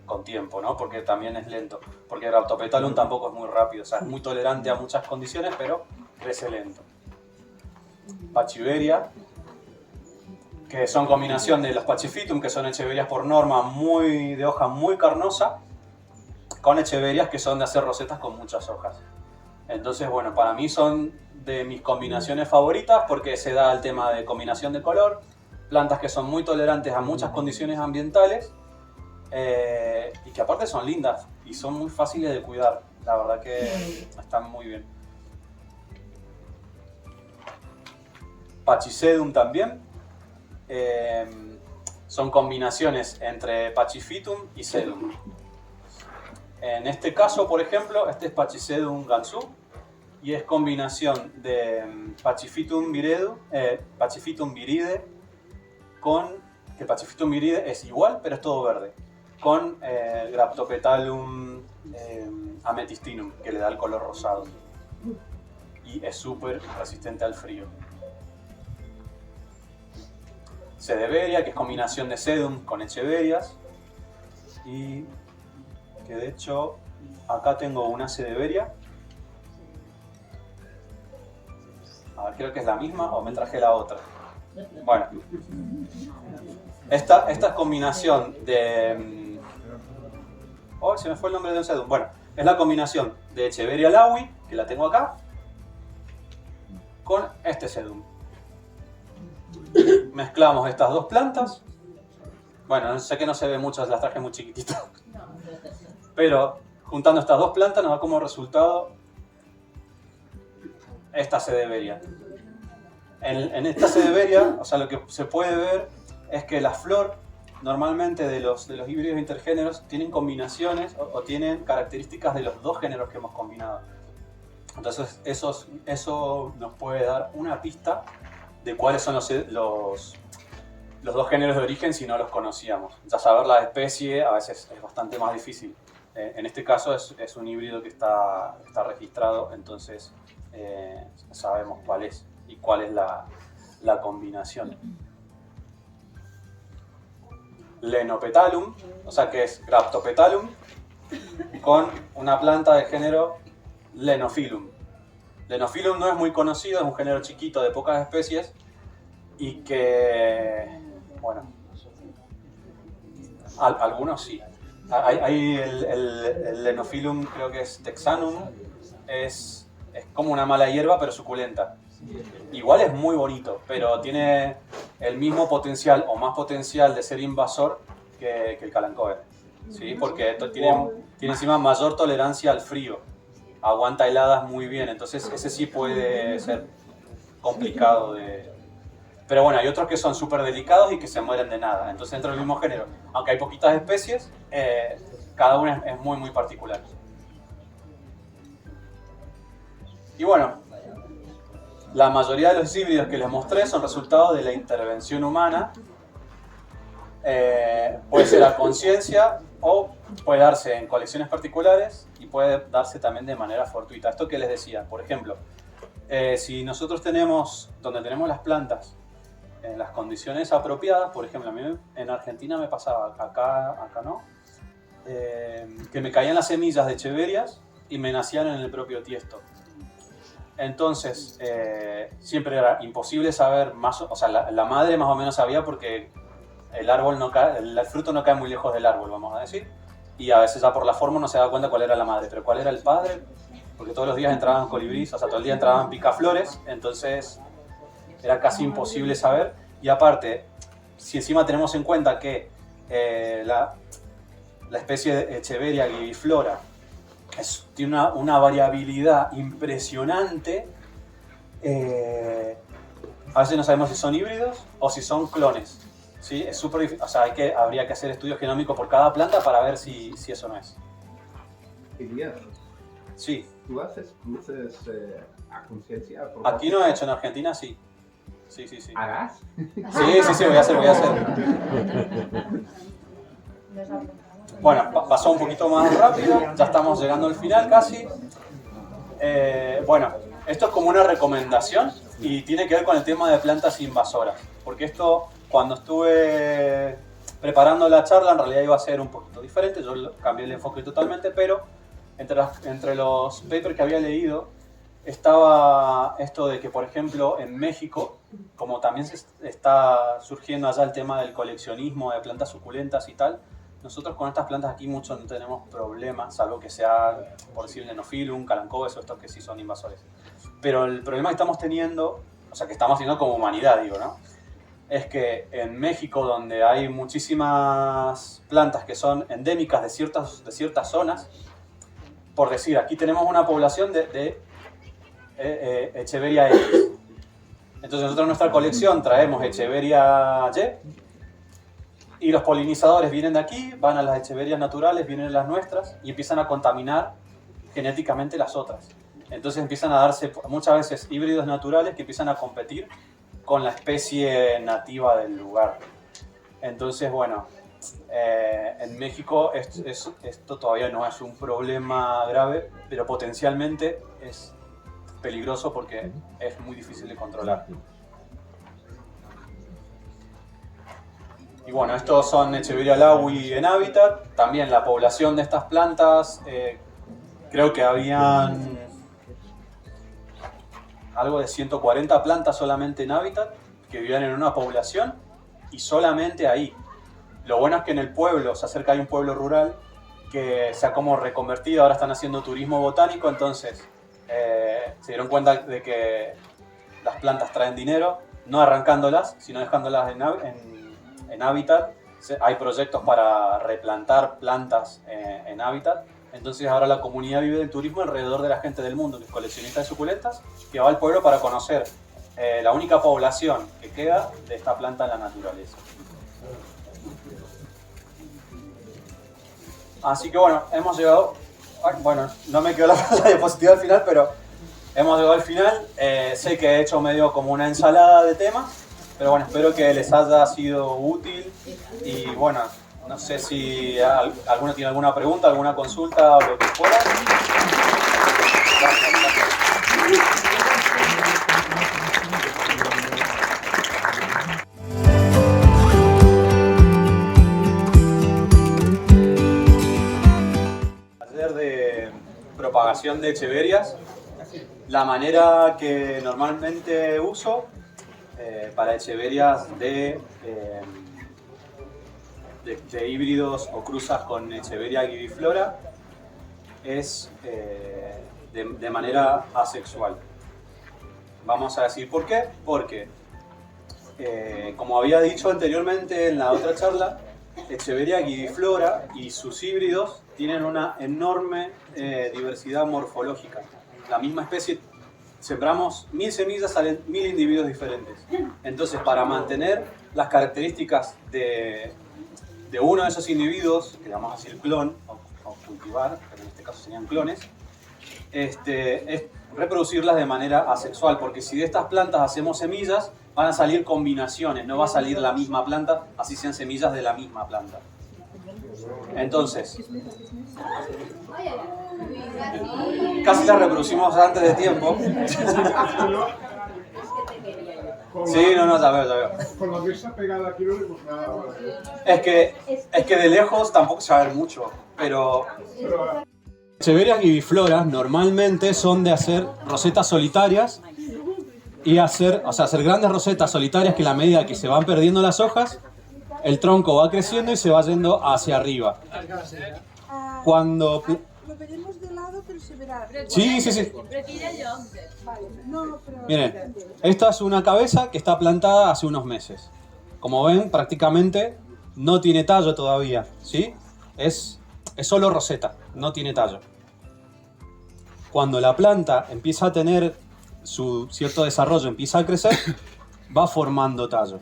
D: Con tiempo, ¿no? Porque también es lento. Porque el Graptopetalum tampoco es muy rápido. O sea, es muy tolerante a muchas condiciones, pero crece lento. Pachyveria, que son combinación de los Pachyphytum, que son Echeverias por norma de hoja muy carnosa, con Echeverias que son de hacer rosetas con muchas hojas. Entonces, bueno, para mí son de mis combinaciones favoritas porque se da el tema de combinación de color, plantas que son muy tolerantes a muchas condiciones ambientales y que aparte son lindas y son muy fáciles de cuidar. La verdad que están muy bien. Pachysedum también. Son combinaciones entre Pachyphytum y Sedum. En este caso, por ejemplo, este es Pachysedum gansu y es combinación de Pachyphytum viride con que Pachyphytum viride es igual, pero es todo verde. con Graptopetalum amethystinum, que le da el color rosado. Y es súper resistente al frío. Cedeveria, que es combinación de sedum con echeverias. Y que de hecho acá tengo una cedeveria. A ver, creo que es la misma o me traje la otra. Bueno, esta es combinación de... Oh, se me fue el nombre de un sedum. Bueno, es la combinación de Echeveria laui, que la tengo acá, con este sedum. Mezclamos estas dos plantas. Bueno, sé que no se ve mucho, las traje muy chiquititas. Pero juntando estas dos plantas nos da como resultado esta cedeveria. En esta cedeveria, o sea, lo que se puede ver es que la flor normalmente de los híbridos intergéneros tienen combinaciones o tienen características de los dos géneros que hemos combinado. Entonces eso nos puede dar una pista de cuáles son los dos géneros de origen si no los conocíamos. Ya saber la especie a veces es bastante más difícil. En este caso es un híbrido que está registrado, entonces sabemos cuál es y cuál es la combinación. Lenopetalum, o sea que es Graptopetalum con una planta de género Lenophyllum. Lenophyllum no es muy conocido, es un género chiquito de pocas especies y que, bueno, algunos sí. Hay el Lenophyllum, creo que es Texanum, es como una mala hierba pero suculenta. Igual es muy bonito, pero tiene el mismo potencial o más potencial de ser invasor que el Kalanchoe, ¿sí? Porque tiene encima mayor tolerancia al frío, aguanta heladas muy bien, entonces ese sí puede ser complicado de... Pero bueno, hay otros que son súper delicados y que se mueren de nada, entonces dentro del mismo género, aunque hay poquitas especies, cada una es muy muy particular. Y bueno, la mayoría de los híbridos que les mostré son resultado de la intervención humana. Puede ser a conciencia o puede darse en colecciones particulares y puede darse también de manera fortuita. Esto que les decía, por ejemplo, si nosotros donde tenemos las plantas en las condiciones apropiadas, por ejemplo, a mí en Argentina me pasaba, acá no, que me caían las semillas de echeverias y me nacían en el propio tiesto. Entonces, siempre era imposible saber más, o sea, la madre más o menos sabía porque el fruto no cae muy lejos del árbol, vamos a decir, y a veces ya por la forma no se da cuenta cuál era la madre, pero cuál era el padre, porque todos los días entraban colibríes, o sea, todo el día entraban picaflores, entonces era casi imposible saber, y aparte, si encima tenemos en cuenta que la especie de Echeveria gliviflora tiene una variabilidad impresionante. A veces no sabemos si son híbridos o si son clones. ¿Sí? Es súper difícil. O sea, habría que hacer estudios genómicos por cada planta para ver si eso no es.
E: Elías,
D: Sí.
E: ¿tú haces cruces a conciencia?
D: Aquí no he hecho, en Argentina sí. Sí.
E: ¿Harás?
D: Sí, voy a hacer. Bueno, pasó un poquito más rápido, ya estamos llegando al final casi. Bueno, esto es como una recomendación y tiene que ver con el tema de plantas invasoras, porque esto, cuando estuve preparando la charla, en realidad iba a ser un poquito diferente, yo cambié el enfoque totalmente, pero entre los papers que había leído estaba esto de que, por ejemplo, en México, como también se está surgiendo allá el tema del coleccionismo de plantas suculentas y tal, nosotros con estas plantas aquí mucho no tenemos problemas, salvo que sea, por decir, Lenophyllum, Kalanchoe, o estos que sí son invasores. Pero el problema que estamos teniendo, o sea, que estamos teniendo como humanidad, digo, ¿no? Es que en México, donde hay muchísimas plantas que son endémicas de ciertas zonas, por decir, aquí tenemos una población de Echeveria X. Entonces nosotros en nuestra colección traemos Echeveria Y, y los polinizadores vienen de aquí, van a las echeverias naturales, vienen a las nuestras y empiezan a contaminar genéticamente las otras. Entonces empiezan a darse muchas veces híbridos naturales que empiezan a competir con la especie nativa del lugar. Entonces, bueno, en México esto todavía no es un problema grave, pero potencialmente es peligroso porque es muy difícil de controlar. Y bueno, estos son Echeveria laui en hábitat. También la población de estas plantas, creo que habían algo de 140 plantas solamente en hábitat que vivían en una población y solamente ahí. Lo bueno es que en el pueblo, se acerca, hay un pueblo rural que se ha como reconvertido, ahora están haciendo turismo botánico, entonces se dieron cuenta de que las plantas traen dinero, no arrancándolas, sino dejándolas en hábitat. Hay proyectos para replantar plantas en hábitat. Entonces ahora la comunidad vive del turismo alrededor de la gente del mundo, que es coleccionista de suculentas, que va al pueblo para conocer la única población que queda de esta planta en la naturaleza. Así que bueno, hemos llegado, bueno, no me quedó la diapositiva al final, pero hemos llegado al final. Sé que he hecho medio como una ensalada de temas, pero bueno, espero que les haya sido útil y bueno, no sé si alguno tiene alguna pregunta, alguna consulta o lo que fuera. Taller de propagación de echeverias. La manera que normalmente uso para echeverias de híbridos o cruzas con Echeveria guiviflora es de manera asexual. Vamos a decir por qué. Porque, como había dicho anteriormente en la otra charla, Echeveria guiviflora y sus híbridos tienen una enorme diversidad morfológica. La misma especie, sembramos 1000 semillas, salen 1000 individuos diferentes. Entonces, para mantener las características de uno de esos individuos, que llamamos así el clon, o cultivar, pero en este caso serían clones, es reproducirlas de manera asexual, porque si de estas plantas hacemos semillas, van a salir combinaciones, no va a salir la misma planta, así sean semillas de la misma planta. Entonces, casi la reproducimos antes de tiempo. Sí, no, ya veo.
H: Con la mesa pegada aquí no vemos nada.
D: Es que de lejos tampoco se va a ver mucho, pero Echeverias guivifloras normalmente son de hacer rosetas solitarias y hacer grandes rosetas solitarias que a la medida que se van perdiendo las hojas, el tronco va creciendo y se va yendo hacia arriba. Cuando...
I: Lo veremos de lado, pero se verá.
D: Sí.
I: Vale. No, pero...
D: Miren, esta es una cabeza que está plantada hace unos meses. Como ven, prácticamente no tiene tallo todavía, ¿sí? Es solo roseta, no tiene tallo. Cuando la planta empieza a tener su cierto desarrollo, empieza a crecer, va formando tallo.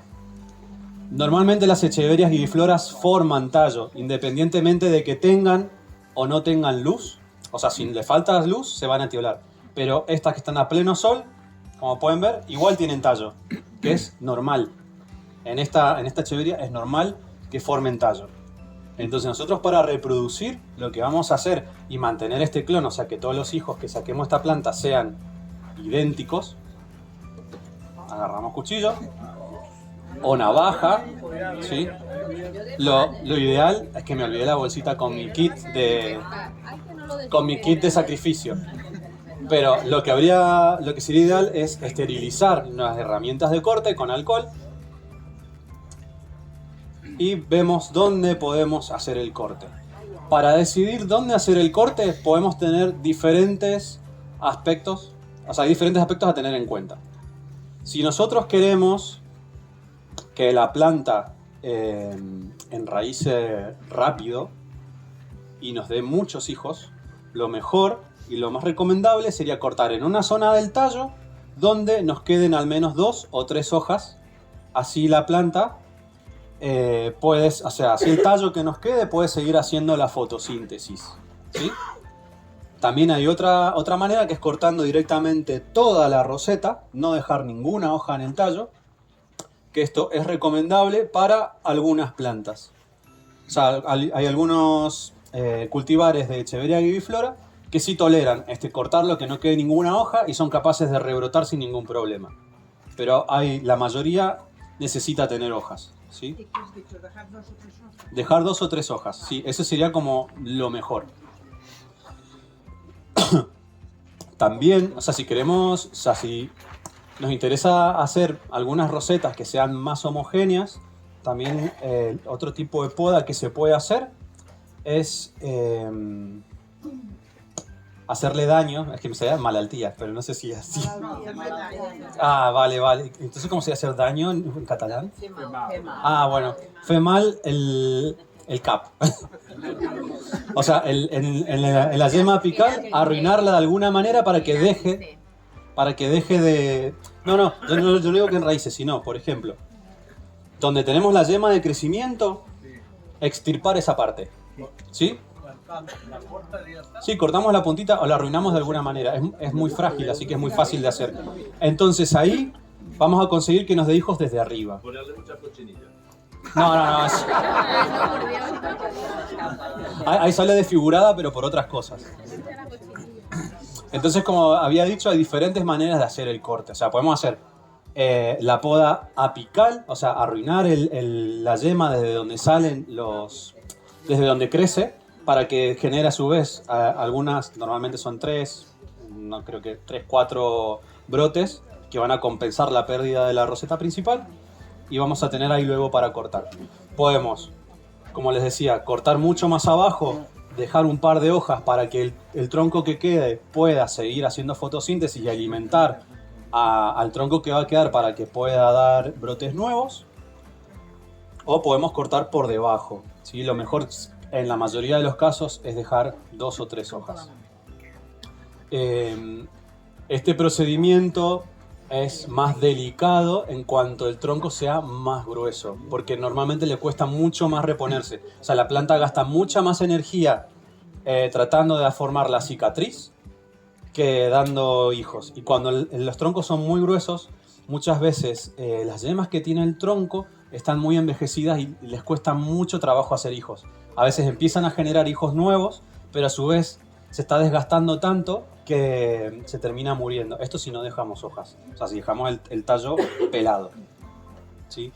D: Normalmente las echeverias guivifloras forman tallo, independientemente de que tengan o no tengan luz. O sea, si le falta luz, se van a atiolar. Pero estas que están a pleno sol, como pueden ver, igual tienen tallo, que es normal. En esta echeveria es normal que formen tallo. Entonces nosotros, para reproducir, lo que vamos a hacer y mantener este clon, o sea que todos los hijos que saquemos esta planta sean idénticos, agarramos cuchillo o navaja, ¿sí? Lo ideal es que me olvidé la bolsita con mi kit de sacrificio. Pero lo que sería ideal es esterilizar las herramientas de corte con alcohol y vemos dónde podemos hacer el corte. Para decidir dónde hacer el corte podemos tener diferentes aspectos, a tener en cuenta. Si nosotros queremos que la planta enraíce rápido y nos dé muchos hijos, lo mejor y lo más recomendable sería cortar en una zona del tallo donde nos queden al menos 2 o 3 hojas. Así la planta así el tallo que nos quede puede seguir haciendo la fotosíntesis, ¿sí? También hay otra manera, que es cortando directamente toda la roseta, no dejar ninguna hoja en el tallo, que esto es recomendable para algunas plantas. O sea, hay algunos cultivares de Echeveria viviflora que sí toleran cortarlo, que no quede ninguna hoja y son capaces de rebrotar sin ningún problema. Pero la mayoría necesita tener hojas, ¿sí?
I: ¿Y qué has dicho? ¿Dejar 2 o 3 hojas?
D: Dejar 2 o 3 hojas, sí, eso sería como lo mejor. También, o sea, si nos interesa hacer algunas rosetas que sean más homogéneas, también otro tipo de poda que se puede hacer es hacerle daño, es que me salía malaltía, pero no sé si es así. Ah, vale. Entonces, ¿cómo se hace hacer daño en catalán? Ah, bueno, fe mal el cap. O sea, en la yema apical, arruinarla de alguna manera para que deje de... No, yo no digo que en raíces, sino, por ejemplo, donde tenemos la yema de crecimiento, extirpar esa parte, ¿sí? Sí, cortamos la puntita o la arruinamos de alguna manera. Es muy frágil, así que es muy fácil de hacer. Entonces ahí vamos a conseguir que nos dé hijos desde arriba.
F: Ponerle mucha cochinilla.
D: No. Ahí sale desfigurada, pero por otras cosas. Entonces, como había dicho, hay diferentes maneras de hacer el corte. O sea, podemos hacer la poda apical, o sea, arruinar la yema desde donde salen desde donde crece, para que genere a su vez algunas, normalmente son 4 brotes que van a compensar la pérdida de la roseta principal, y vamos a tener ahí luego para cortar. Podemos, como les decía, cortar mucho más abajo, dejar un par de hojas para que el tronco que quede pueda seguir haciendo fotosíntesis y alimentar al tronco que va a quedar para que pueda dar brotes nuevos, o podemos cortar por debajo, ¿sí? Lo mejor en la mayoría de los casos es dejar 2 o 3 hojas. Este procedimiento es más delicado en cuanto el tronco sea más grueso, porque normalmente le cuesta mucho más reponerse. O sea, la planta gasta mucha más energía tratando de formar la cicatriz que dando hijos. Y cuando los troncos son muy gruesos, muchas veces las yemas que tiene el tronco están muy envejecidas y les cuesta mucho trabajo hacer hijos. A veces empiezan a generar hijos nuevos, pero a su vez se está desgastando tanto que se termina muriendo. Esto si no dejamos hojas, o sea, si dejamos el tallo pelado, ¿sí?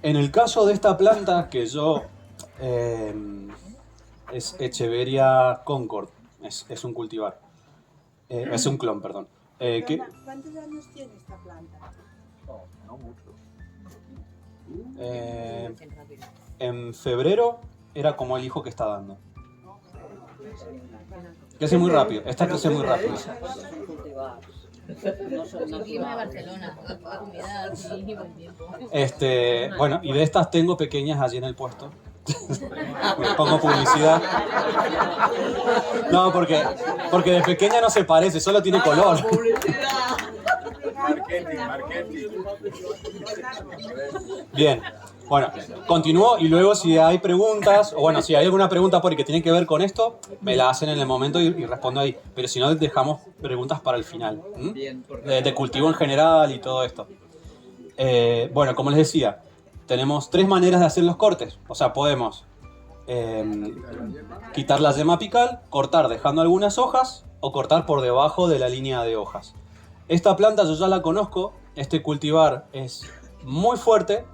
D: En el caso de esta planta que yo... es Echeveria Concord, es un cultivar, es un clon, perdón.
I: ¿Cuántos años tiene esta planta?
F: No mucho.
D: En febrero era como el hijo que está dando. Crece muy rápido, esta crece muy rápido.
G: Aquí en Barcelona, humedad y buen tiempo.
D: Bueno, y de estas tengo pequeñas allí en el puesto. Pongo publicidad. No, porque de pequeña no se parece, solo tiene color.
F: Marketing.
D: Bien, bueno, continúo y luego si hay preguntas, o bueno, si hay alguna pregunta por ahí que tiene que ver con esto, me la hacen en el momento y respondo ahí. Pero si no, dejamos preguntas para el final. De cultivo en general y todo esto. Bueno, como les decía, tenemos 3 maneras de hacer los cortes. O sea, podemos quitar la yema apical, cortar dejando algunas hojas o cortar por debajo de la línea de hojas. Esta planta yo ya la conozco, este cultivar es muy fuerte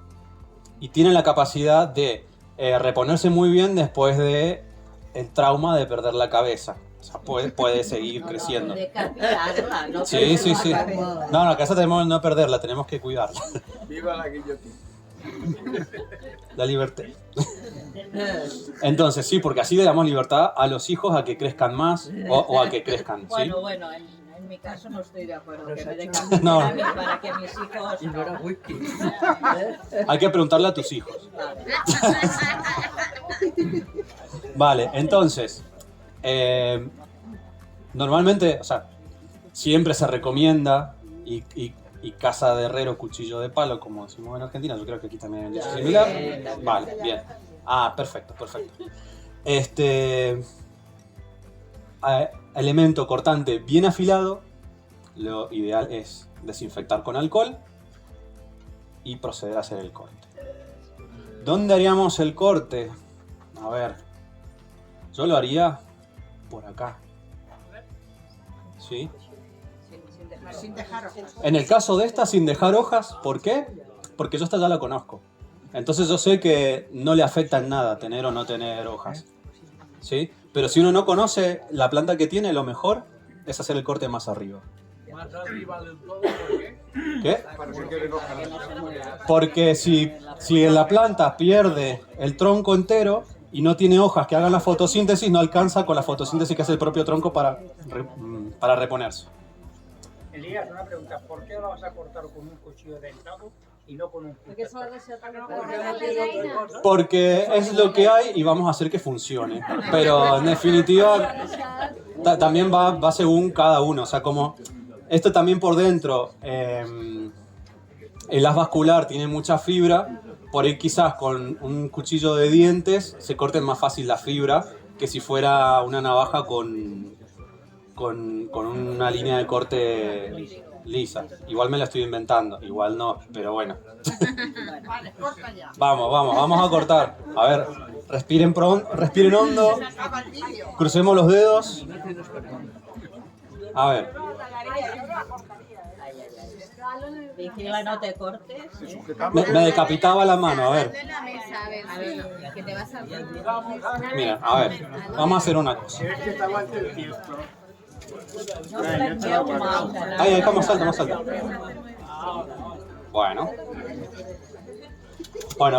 D: y tiene la capacidad de reponerse muy bien después de el trauma de perder la cabeza. O sea, puede seguir creciendo. Sí. No, la cabeza tenemos que no perderla, tenemos que cuidarla.
F: Viva la guillotina.
D: La libertad. Entonces, sí, porque así le damos libertad a los hijos a que crezcan más o a que crezcan, ¿sí?
G: Bueno, en mi caso no estoy de acuerdo. Que me den
D: No.
G: para que mis hijos...
D: Hay que preguntarle a tus hijos. Vale, entonces, normalmente, o sea, siempre se recomienda y casa de herrero, cuchillo de palo, como decimos en Argentina. Yo creo que aquí también hay un dicho similar. Vale, bien. Ah, perfecto. Elemento cortante bien afilado. Lo ideal es desinfectar con alcohol y proceder a hacer el corte.
J: ¿Dónde haríamos el corte? A ver, yo lo haría por acá. ¿Sí?
I: Sin dejar hojas.
J: En el caso de esta, sin dejar hojas, ¿por qué? Porque yo esta ya la conozco. Entonces yo sé que no le afecta en nada tener o no tener hojas. ¿Sí? Pero si uno no conoce la planta que tiene, lo mejor es hacer el corte más arriba.
F: Más arriba del todo, ¿por qué?
J: ¿Qué?
F: Porque no se muere.
J: Porque si la planta pierde el tronco entero y no tiene hojas que hagan la fotosíntesis, no alcanza con la fotosíntesis que hace el propio tronco para reponerse.
K: Elías, una pregunta. ¿Por qué lo vas a cortar con un cuchillo dentado y no con un
G: Porque eso ahora se ataca
J: Porque es lo que hay y vamos a hacer que funcione. Pero en definitiva también va según cada uno. O sea, como esto también por dentro, el haz vascular tiene mucha fibra, por ahí quizás con un cuchillo de dientes se corte más fácil la fibra que si fuera una navaja con una línea de corte lisa. Igual me la estoy inventando, igual no, pero bueno.
I: Vale, corta ya.
J: Vamos a cortar. A ver, respiren hondo, crucemos los dedos. A ver.
G: Vigila, no te cortes.
J: Me decapitaba la mano, a ver.
G: A ver, que te vas a...
J: Mira, a ver, vamos a hacer una cosa. Ahí, más alto. Bueno,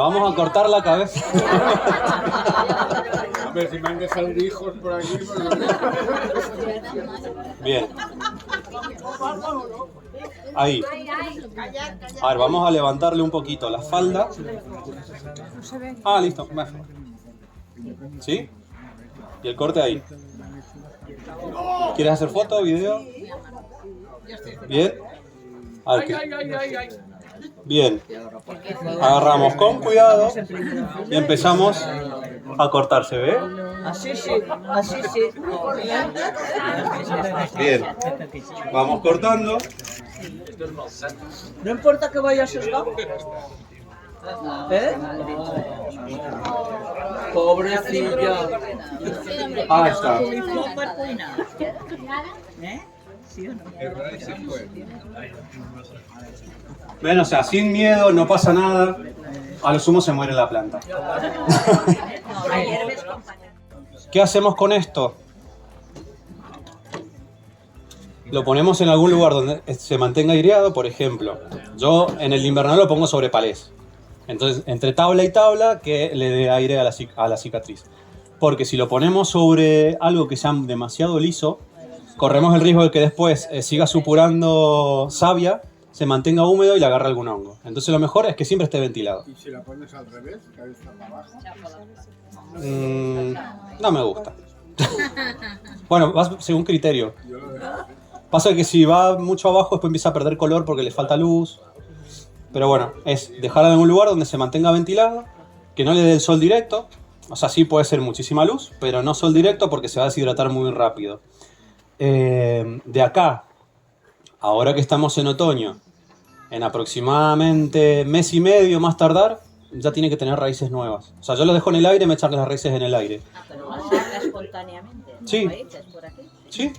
J: vamos a cortar la cabeza.
H: A ver si me han de salir hijos por aquí.
J: Bien. Ahí. A ver, vamos a levantarle un poquito la falda. Ah, listo. ¿Sí? Y el corte ahí. ¿Quieres hacer foto, video? Bien. A ver, bien. Agarramos con cuidado y empezamos a cortar, ¿se ve?
I: Así sí.
J: Bien. Vamos cortando.
I: No importa que vaya sesgado. ¿Eh? Pobrecilla.
J: Ah, está.
I: ¿Eh? ¿Sí o no?
J: Ven, o sea, sin miedo, no pasa nada. A lo sumo se muere la planta. ¿Qué hacemos con esto? Lo ponemos en algún lugar donde se mantenga aireado, por ejemplo. Yo en el invernal lo pongo sobre palés. Entonces, entre tabla y tabla, que le dé aire a la cicatriz. Porque si lo ponemos sobre algo que sea demasiado liso, corremos el riesgo de que después siga supurando savia, se mantenga húmedo y le agarre algún hongo. Entonces lo mejor es que siempre esté ventilado.
H: ¿Y si la pones al revés, cabeza para abajo?
J: No me gusta. Bueno, va según criterio.
H: Yo lo dejo así.
J: Pasa que si va mucho abajo después empieza a perder color porque le falta luz. Pero bueno, es dejarla en un lugar donde se mantenga ventilado, que no le dé el sol directo. O sea, sí puede ser muchísima luz, pero no sol directo porque se va a deshidratar muy rápido. De acá, ahora que estamos en otoño, en aproximadamente mes y medio más tardar, ya tiene que tener raíces nuevas. O sea, yo lo dejo en el aire y me echan las raíces en el aire.
G: Pero las saca espontáneamente.
J: Sí.
G: Raíces por aquí.
J: Sí.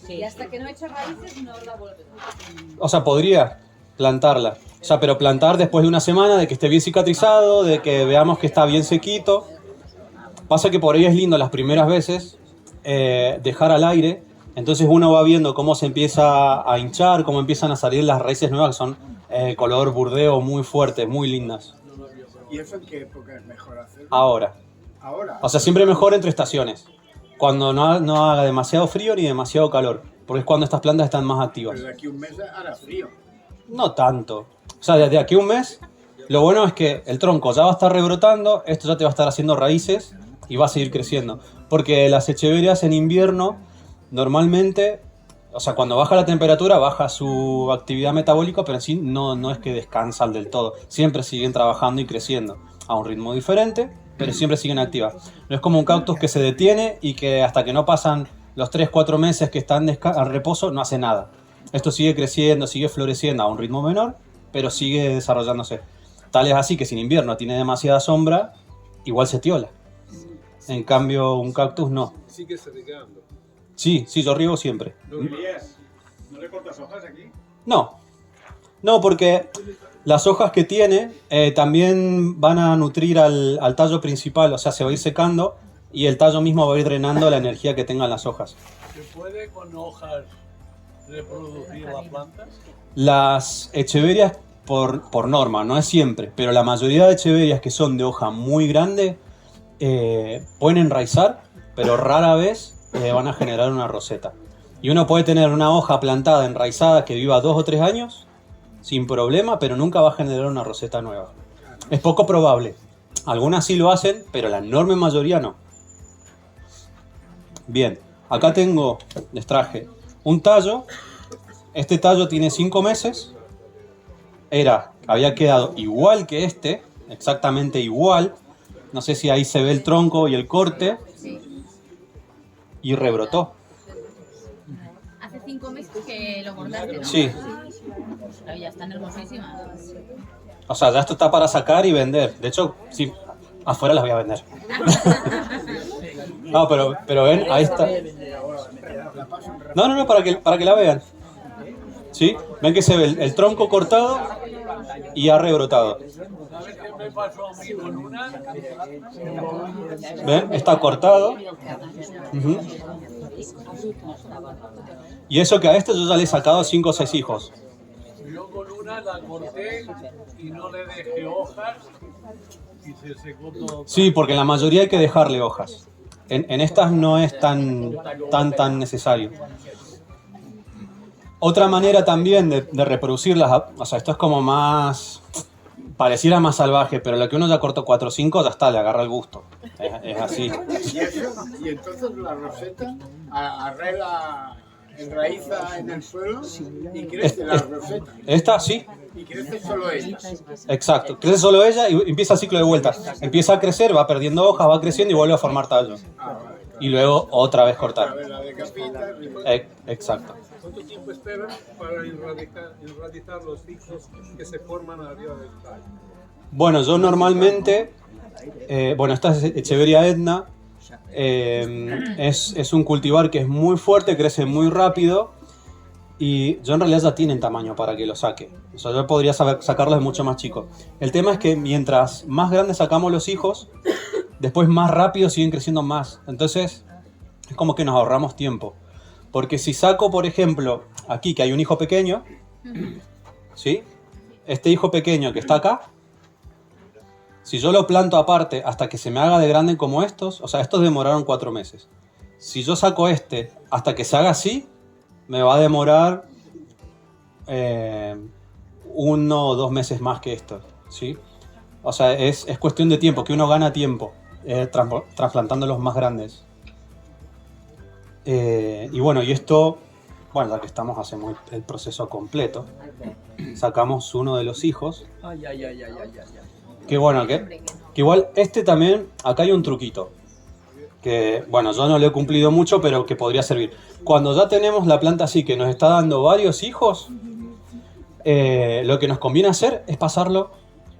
G: Y hasta que no eche raíces no la vuelves.
J: O sea, podría plantarla. O sea, pero plantar después de una semana, de que esté bien cicatrizado, de que veamos que está bien sequito. Pasa que por ahí es lindo las primeras veces dejar al aire. Entonces uno va viendo cómo se empieza a hinchar, cómo empiezan a salir las raíces nuevas, que son color burdeo muy fuertes, muy lindas.
H: ¿Y eso en qué época es mejor hacerlo?
J: Ahora.
H: Ahora.
J: O sea, siempre mejor entre estaciones. Cuando no haga demasiado frío ni demasiado calor. Porque es cuando estas plantas están más activas.
H: Pero de aquí a un mes hará frío.
J: No tanto. O sea, desde aquí a un mes, lo bueno es que el tronco ya va a estar rebrotando, esto ya te va a estar haciendo raíces y va a seguir creciendo. Porque las echeverias en invierno, normalmente, o sea, cuando baja la temperatura, baja su actividad metabólica, pero en sí no es que descansan del todo. Siempre siguen trabajando y creciendo a un ritmo diferente, pero siempre siguen activas. No es como un cactus que se detiene y que hasta que no pasan los 3-4 meses que están a reposo, no hace nada. Esto sigue creciendo, sigue floreciendo a un ritmo menor, pero sigue desarrollándose. Tal es así que si en invierno tiene demasiada sombra, igual se tiola. En cambio, un cactus no.
L: Sigue regando.
J: Sí, yo riego siempre.
L: Elías, ¿no le cortas hojas aquí?
J: No, porque las hojas que tiene también van a nutrir al tallo principal, o sea, se va a ir secando y el tallo mismo va a ir drenando la energía que tengan las hojas.
L: ¿Se puede con hojas reproducir la planta?
J: Las echeverias, por norma, no es siempre, pero la mayoría de echeverias que son de hoja muy grande pueden enraizar, pero rara vez van a generar una roseta. Y uno puede tener una hoja plantada, enraizada, que viva 2 o 3 años, sin problema, pero nunca va a generar una roseta nueva. Es poco probable. Algunas sí lo hacen, pero la enorme mayoría no. Bien, acá les traje un tallo. Este tallo tiene 5 meses. Había quedado igual que este, exactamente igual. No sé si ahí se ve el tronco y el corte. Y rebrotó.
G: Hace 5 meses que lo cortaste, ¿no?
J: Sí.
G: Pero ya están hermosísimas.
J: O sea, ya esto está para sacar y vender. De hecho, sí, afuera las voy a vender. No, pero ven, ahí está. No, para que la vean. ¿Sí? Ven que se ve el tronco cortado y ha rebrotado.
L: ¿Sabes qué me pasó a mí con una?
J: ¿Ven? Está cortado. Uh-huh. Y eso que a esto yo ya le he sacado 5 o 6 hijos.
L: Yo con una la corté y no le dejé hojas y se secó todo.
J: Sí, porque en la mayoría hay que dejarle hojas. En estas no es tan necesario. Otra manera también de reproducirlas, o sea, esto es como más... Pareciera más salvaje, pero lo que uno ya cortó 4 o 5 ya está, le agarra el gusto. Es así.
H: Y entonces la roseta enraiza en el suelo y crece la roseta.
J: Esta sí.
H: Y crece solo ella.
J: Exacto, crece solo ella y empieza el ciclo de vuelta. Empieza a crecer, va perdiendo hojas, va creciendo y vuelve a formar tallo. Y luego otra vez cortar. Exacto.
L: ¿Cuánto tiempo esperan para erradicar los hijos que se forman arriba del tallo?
J: Bueno, yo normalmente, esta es Echeveria Edna, es un cultivar que es muy fuerte, crece muy rápido y yo en realidad ya tienen tamaño para que lo saque. O sea, yo podría sacarlos de mucho más chicos. El tema es que mientras más grandes sacamos los hijos, después más rápido siguen creciendo más. Entonces es como que nos ahorramos tiempo. Porque si saco, por ejemplo, aquí que hay un hijo pequeño, ¿sí? Este hijo pequeño que está acá, si yo lo planto aparte hasta que se me haga de grande como estos, o sea, estos demoraron 4 meses. Si yo saco este hasta que se haga así, me va a demorar 1 o 2 meses más que esto, ¿sí? O sea, es cuestión de tiempo, que uno gana tiempo trasplantando los más grandes. Y bueno, ya que estamos, hacemos el proceso completo. Sacamos uno de los hijos. Que bueno, que igual también, acá hay un truquito. Que bueno, yo no lo he cumplido mucho, pero que podría servir. Cuando ya tenemos la planta así, que nos está dando varios hijos, lo que nos conviene hacer es pasarlo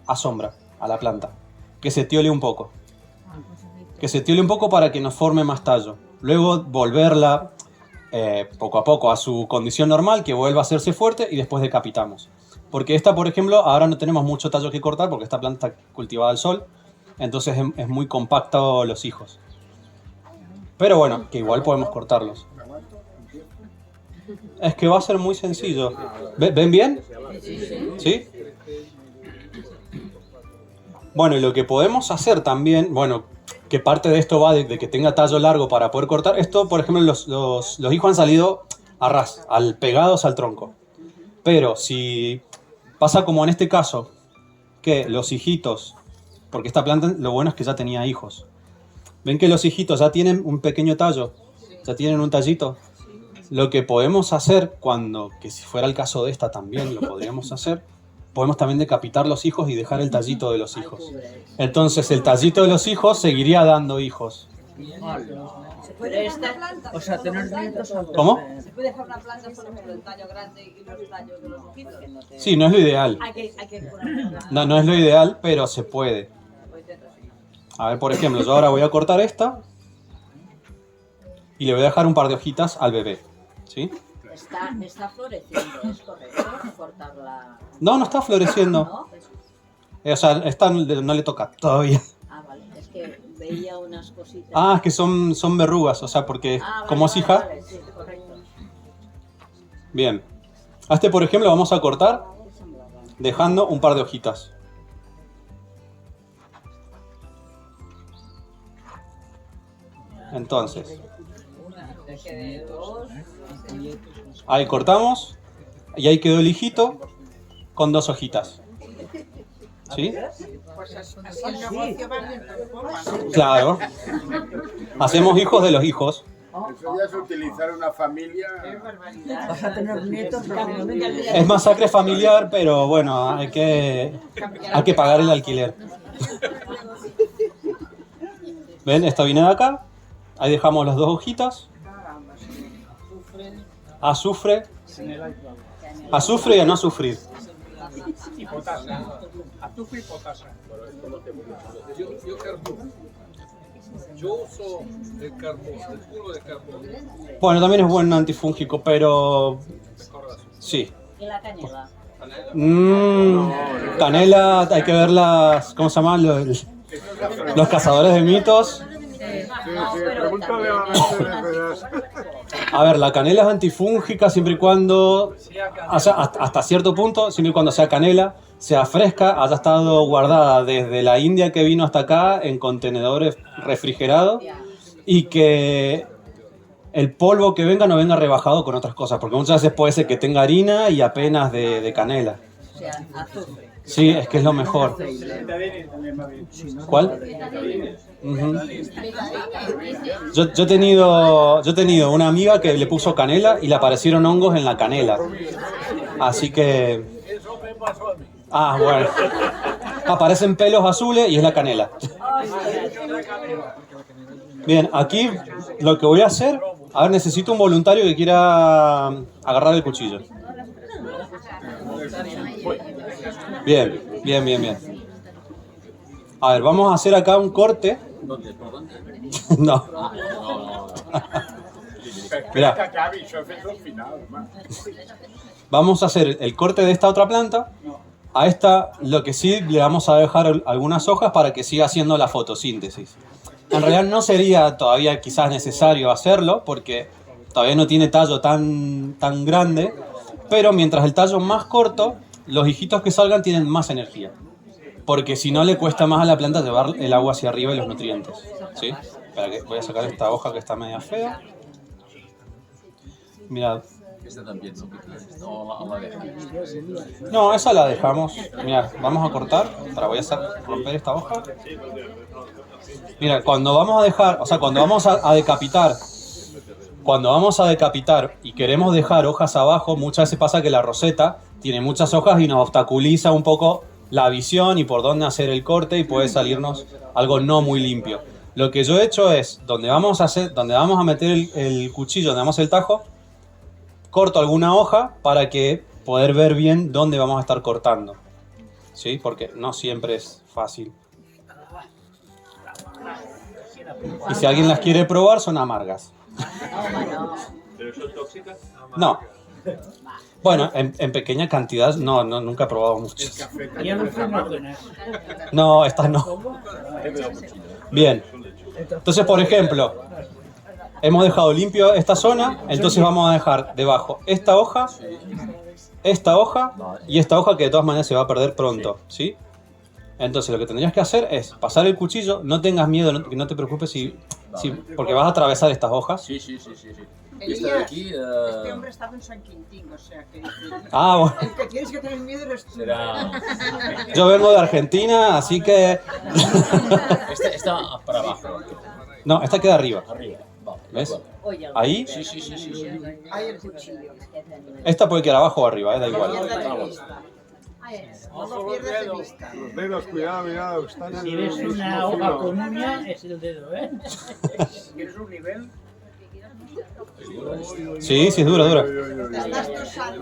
J: a sombra, a la planta. Que se tiole un poco. Que se tiole un poco para que nos forme más tallo. Luego volverla poco a poco a su condición normal, que vuelva a hacerse fuerte y después decapitamos. Porque esta, por ejemplo, ahora no tenemos mucho tallo que cortar porque esta planta está cultivada al sol, entonces es muy compacto los hijos. Pero bueno, que igual podemos cortarlos. Es que va a ser muy sencillo. ¿Ven bien? ¿Sí? Bueno, y lo que podemos hacer también, que parte de esto va de que tenga tallo largo para poder cortar. Esto, por ejemplo, los hijos han salido a ras, pegados al tronco. Pero si pasa como en este caso, que los hijitos, porque esta planta lo bueno es que ya tenía hijos. Ven que los hijitos ya tienen un pequeño tallo, ya tienen un tallito. Lo que podemos hacer que si fuera el caso de esta también lo podríamos hacer, podemos también decapitar los hijos y dejar el tallito de los hijos. Entonces el tallito de los hijos seguiría dando hijos.
I: ¿Se puede dejar una planta?
M: O sea, tener nietos son
J: ¿Cómo?
I: ¿Se puede dejar una planta, por ejemplo, el tallo grande y los tallos de los ojitos?
J: Sí, no es lo ideal.
I: Hay que curarlo.
J: No, no es lo ideal, pero se puede. A ver, por ejemplo, yo ahora voy a cortar esta y le voy a dejar un par de hojitas al bebé. ¿Sí?
I: Está floreciendo, ¿es correcto? Cortarla.
J: No, no está floreciendo.
I: ¿No?
J: O sea, esta no le toca todavía.
I: Ah, vale. Es que veía unas cositas.
J: Ah, es que son verrugas, o sea, porque como es hija.
I: Vale, sí, correcto.
J: Bien. A este, por ejemplo, vamos a cortar dejando un par de hojitas. Entonces, ahí cortamos y ahí quedó el hijito con 2 hojitas. ¿Sí?
K: Pues así el negocio va viento en popa, ¿no?
J: Claro. Hacemos hijos de los hijos.
H: Eso ya es utilizar una familia.
M: Vas a tener nietos.
J: Es masacre familiar, pero bueno, hay que pagar el alquiler. ¿Ven? Esta viene de acá. Ahí dejamos las 2 hojitas. Azufre. Azufre y a no sufrir.
K: Y potasa. Azufre y potasa.
L: Yo carbón. Yo uso el carbón, el puro de carbón.
J: Bueno, también es buen antifúngico, pero... Sí.
I: ¿Y la canela?
J: Canela, hay que ver las... ¿Cómo se llaman? Los cazadores de mitos. A ver, la canela es antifúngica siempre y cuando... O sea, hasta cierto punto, siempre y cuando sea canela, sea fresca, haya estado guardada desde la India que vino hasta acá en contenedores refrigerados y que el polvo que venga no venga rebajado con otras cosas, porque muchas veces puede ser que tenga harina y apenas de canela.
I: O sea, azufre.
J: Sí, es que es lo mejor. ¿Cuál? Yo he tenido una amiga que le puso canela y le aparecieron hongos en la canela. Así que...
L: Eso me pasó a mí.
J: Ah, bueno. Aparecen pelos azules y es la canela. Bien, aquí lo que voy a hacer... A ver, necesito un voluntario que quiera agarrar el cuchillo. Bien, bien, bien, bien. A ver, vamos a hacer acá un corte.
F: ¿Dónde? ¿Por dónde?
J: No. Mirá. Vamos a hacer el corte de esta otra planta. A esta lo que sí le vamos a dejar algunas hojas para que siga haciendo la fotosíntesis. En realidad no sería todavía quizás necesario hacerlo porque todavía no tiene tallo tan grande, pero mientras el tallo es más corto, los hijitos que salgan tienen más energía. Porque si no le cuesta más a la planta llevar el agua hacia arriba y los nutrientes. ¿Sí? Espera que voy a sacar esta hoja que está media fea. Mirad.
F: Esta también, ¿no? O la dejamos.
J: No, esa la dejamos. Mirad, vamos a cortar. Voy a romper esta hoja. Mira, cuando vamos a dejar, o sea, cuando vamos a decapitar, y queremos dejar hojas abajo, muchas veces pasa que la roseta tiene muchas hojas y nos obstaculiza un poco la visión y por dónde hacer el corte y puede salirnos algo no muy limpio. Lo que yo he hecho es, donde vamos a meter el cuchillo, donde vamos a hacer el tajo, corto alguna hoja para que poder ver bien dónde vamos a estar cortando. ¿Sí? Porque no siempre es fácil. Y si alguien las quiere probar, son amargas.
F: ¿Pero son tóxicas?
J: No. Bueno, en pequeña cantidad, no, nunca he probado muchas. No, estas no. Bien. Entonces, por ejemplo, hemos dejado limpio esta zona, entonces vamos a dejar debajo esta hoja y esta hoja que de todas maneras se va a perder pronto, ¿sí? Entonces lo que tendrías que hacer es pasar el cuchillo, no tengas miedo, no te preocupes porque vas a atravesar estas hojas.
F: Sí.
K: Este
F: de aquí,
K: este hombre está en San Quintín, o sea que...
J: Ah, bueno.
K: El que tienes que tener miedo eres tú.
J: Yo vengo de Argentina, así que...
F: Está para abajo.
J: No, esta queda arriba.
F: Arriba, vale.
J: ¿Ves? Ahí.
F: Sí.
K: Ahí el cuchillo.
J: Esta puede quedar abajo o arriba, da igual.
H: No lo pierdas de vista. Los dedos, cuidado, están en
K: Si
H: el
K: ves
H: mismo
K: una hoja
H: filo.
K: con uña, es el dedo, ¿eh? ¿Quieres un nivel?
J: Sí, sí, es dura, dura.
H: Estás tosando.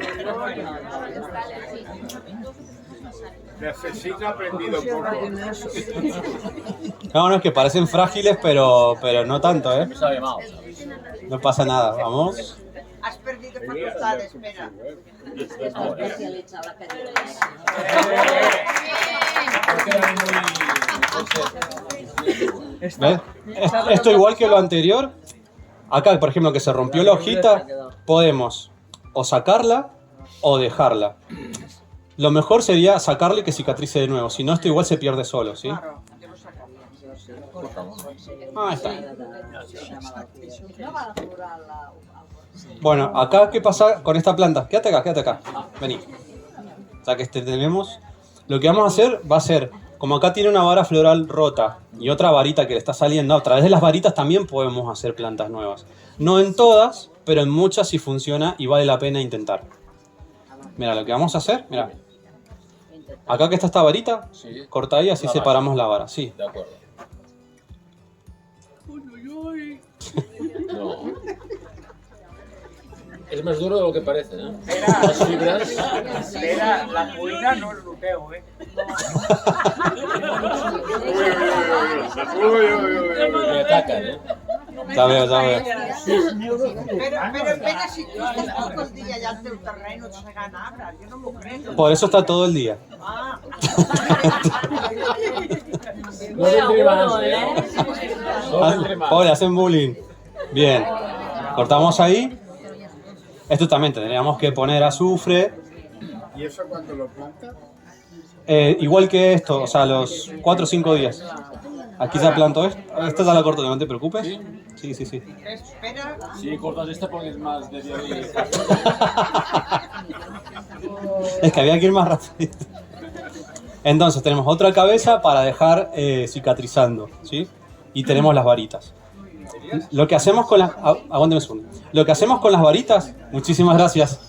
H: Necesito aprendido poco.
J: No, es que parecen frágiles, pero no tanto, ¿eh? No pasa nada, vamos.
H: Has perdido facultades, espera.
J: ¿Ves? Esto igual que lo anterior. Acá, por ejemplo, que se rompió la hojita, podemos o sacarla o dejarla. Lo mejor sería sacarla y que cicatrice de nuevo, si no esto igual se pierde solo, ¿sí? Ah, está. Bueno, acá, ¿qué pasa con esta planta? Quédate acá. Vení. Ya que tenemos, lo que vamos a hacer va a ser, como acá tiene una vara floral rota y otra varita que le está saliendo, a través de las varitas también podemos hacer plantas nuevas. No en todas, pero en muchas sí funciona y vale la pena intentar. Mira, lo que vamos a hacer, mira. Acá que está esta varita, corta ahí, así separamos la vara, sí.
F: De acuerdo. No. Es más duro de lo que parece, ¿eh? Las fibras.
K: Espera, la cuina no es luteo, ¿eh?
F: Me atacan, ¿eh?
J: Ya veo.
H: Pero espera, si tú estàs tot el dia allà al teu terreny no et segant arbres, jo no m'ho crec.
J: Por eso está todo el día.
H: Ah.
F: No vendré más, ¿eh? No vendré más.
J: Hola, hacen bullying. Bien. Cortamos ahí. Esto también tendríamos que poner azufre.
H: ¿Y eso cuando lo plantas?
J: Igual que esto, o sea, los 4 o 5 días. Aquí ya planto esto. Esta ya la corto, no te preocupes. Sí.
H: Espera.
F: Sí, cortas esta porque es más de
J: Es que había que ir más rápido. Entonces tenemos otra cabeza para dejar cicatrizando, ¿sí? Y tenemos las varitas. Lo que hacemos con las... Aguántame un segundo. Lo que hacemos con las varitas... Muchísimas gracias.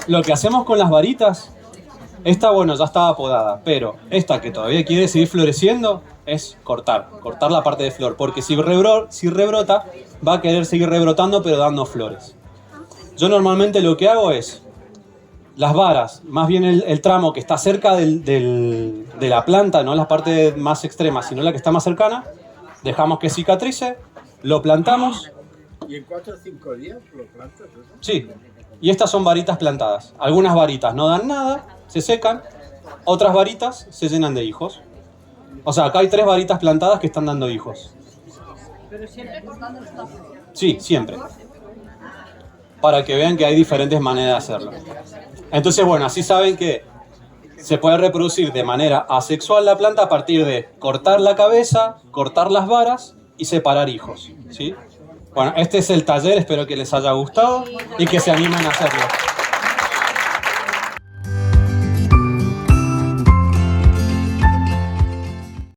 J: Lo que hacemos con las varitas... Esta, bueno, ya estaba podada, pero esta que todavía quiere seguir floreciendo es cortar la parte de flor, porque si rebrota, va a querer seguir rebrotando, pero dando flores. Yo normalmente lo que hago es, las varas, más bien el tramo que está cerca de la planta, no la parte más extrema, sino la que está más cercana, dejamos que cicatrice, lo plantamos.
H: ¿Y en 4 o 5 días lo plantas eso?
J: Sí, y estas son varitas plantadas. Algunas varitas no dan nada, se secan, otras varitas se llenan de hijos. O sea, acá hay 3 varitas plantadas que están dando hijos.
G: Pero siempre cortando los tapos.
J: Sí, siempre. Para que vean que hay diferentes maneras de hacerlo. Entonces, bueno, así saben que se puede reproducir de manera asexual la planta a partir de cortar la cabeza, cortar las varas y separar hijos, ¿sí? Bueno, este es el taller, espero que les haya gustado y que se animen a hacerlo.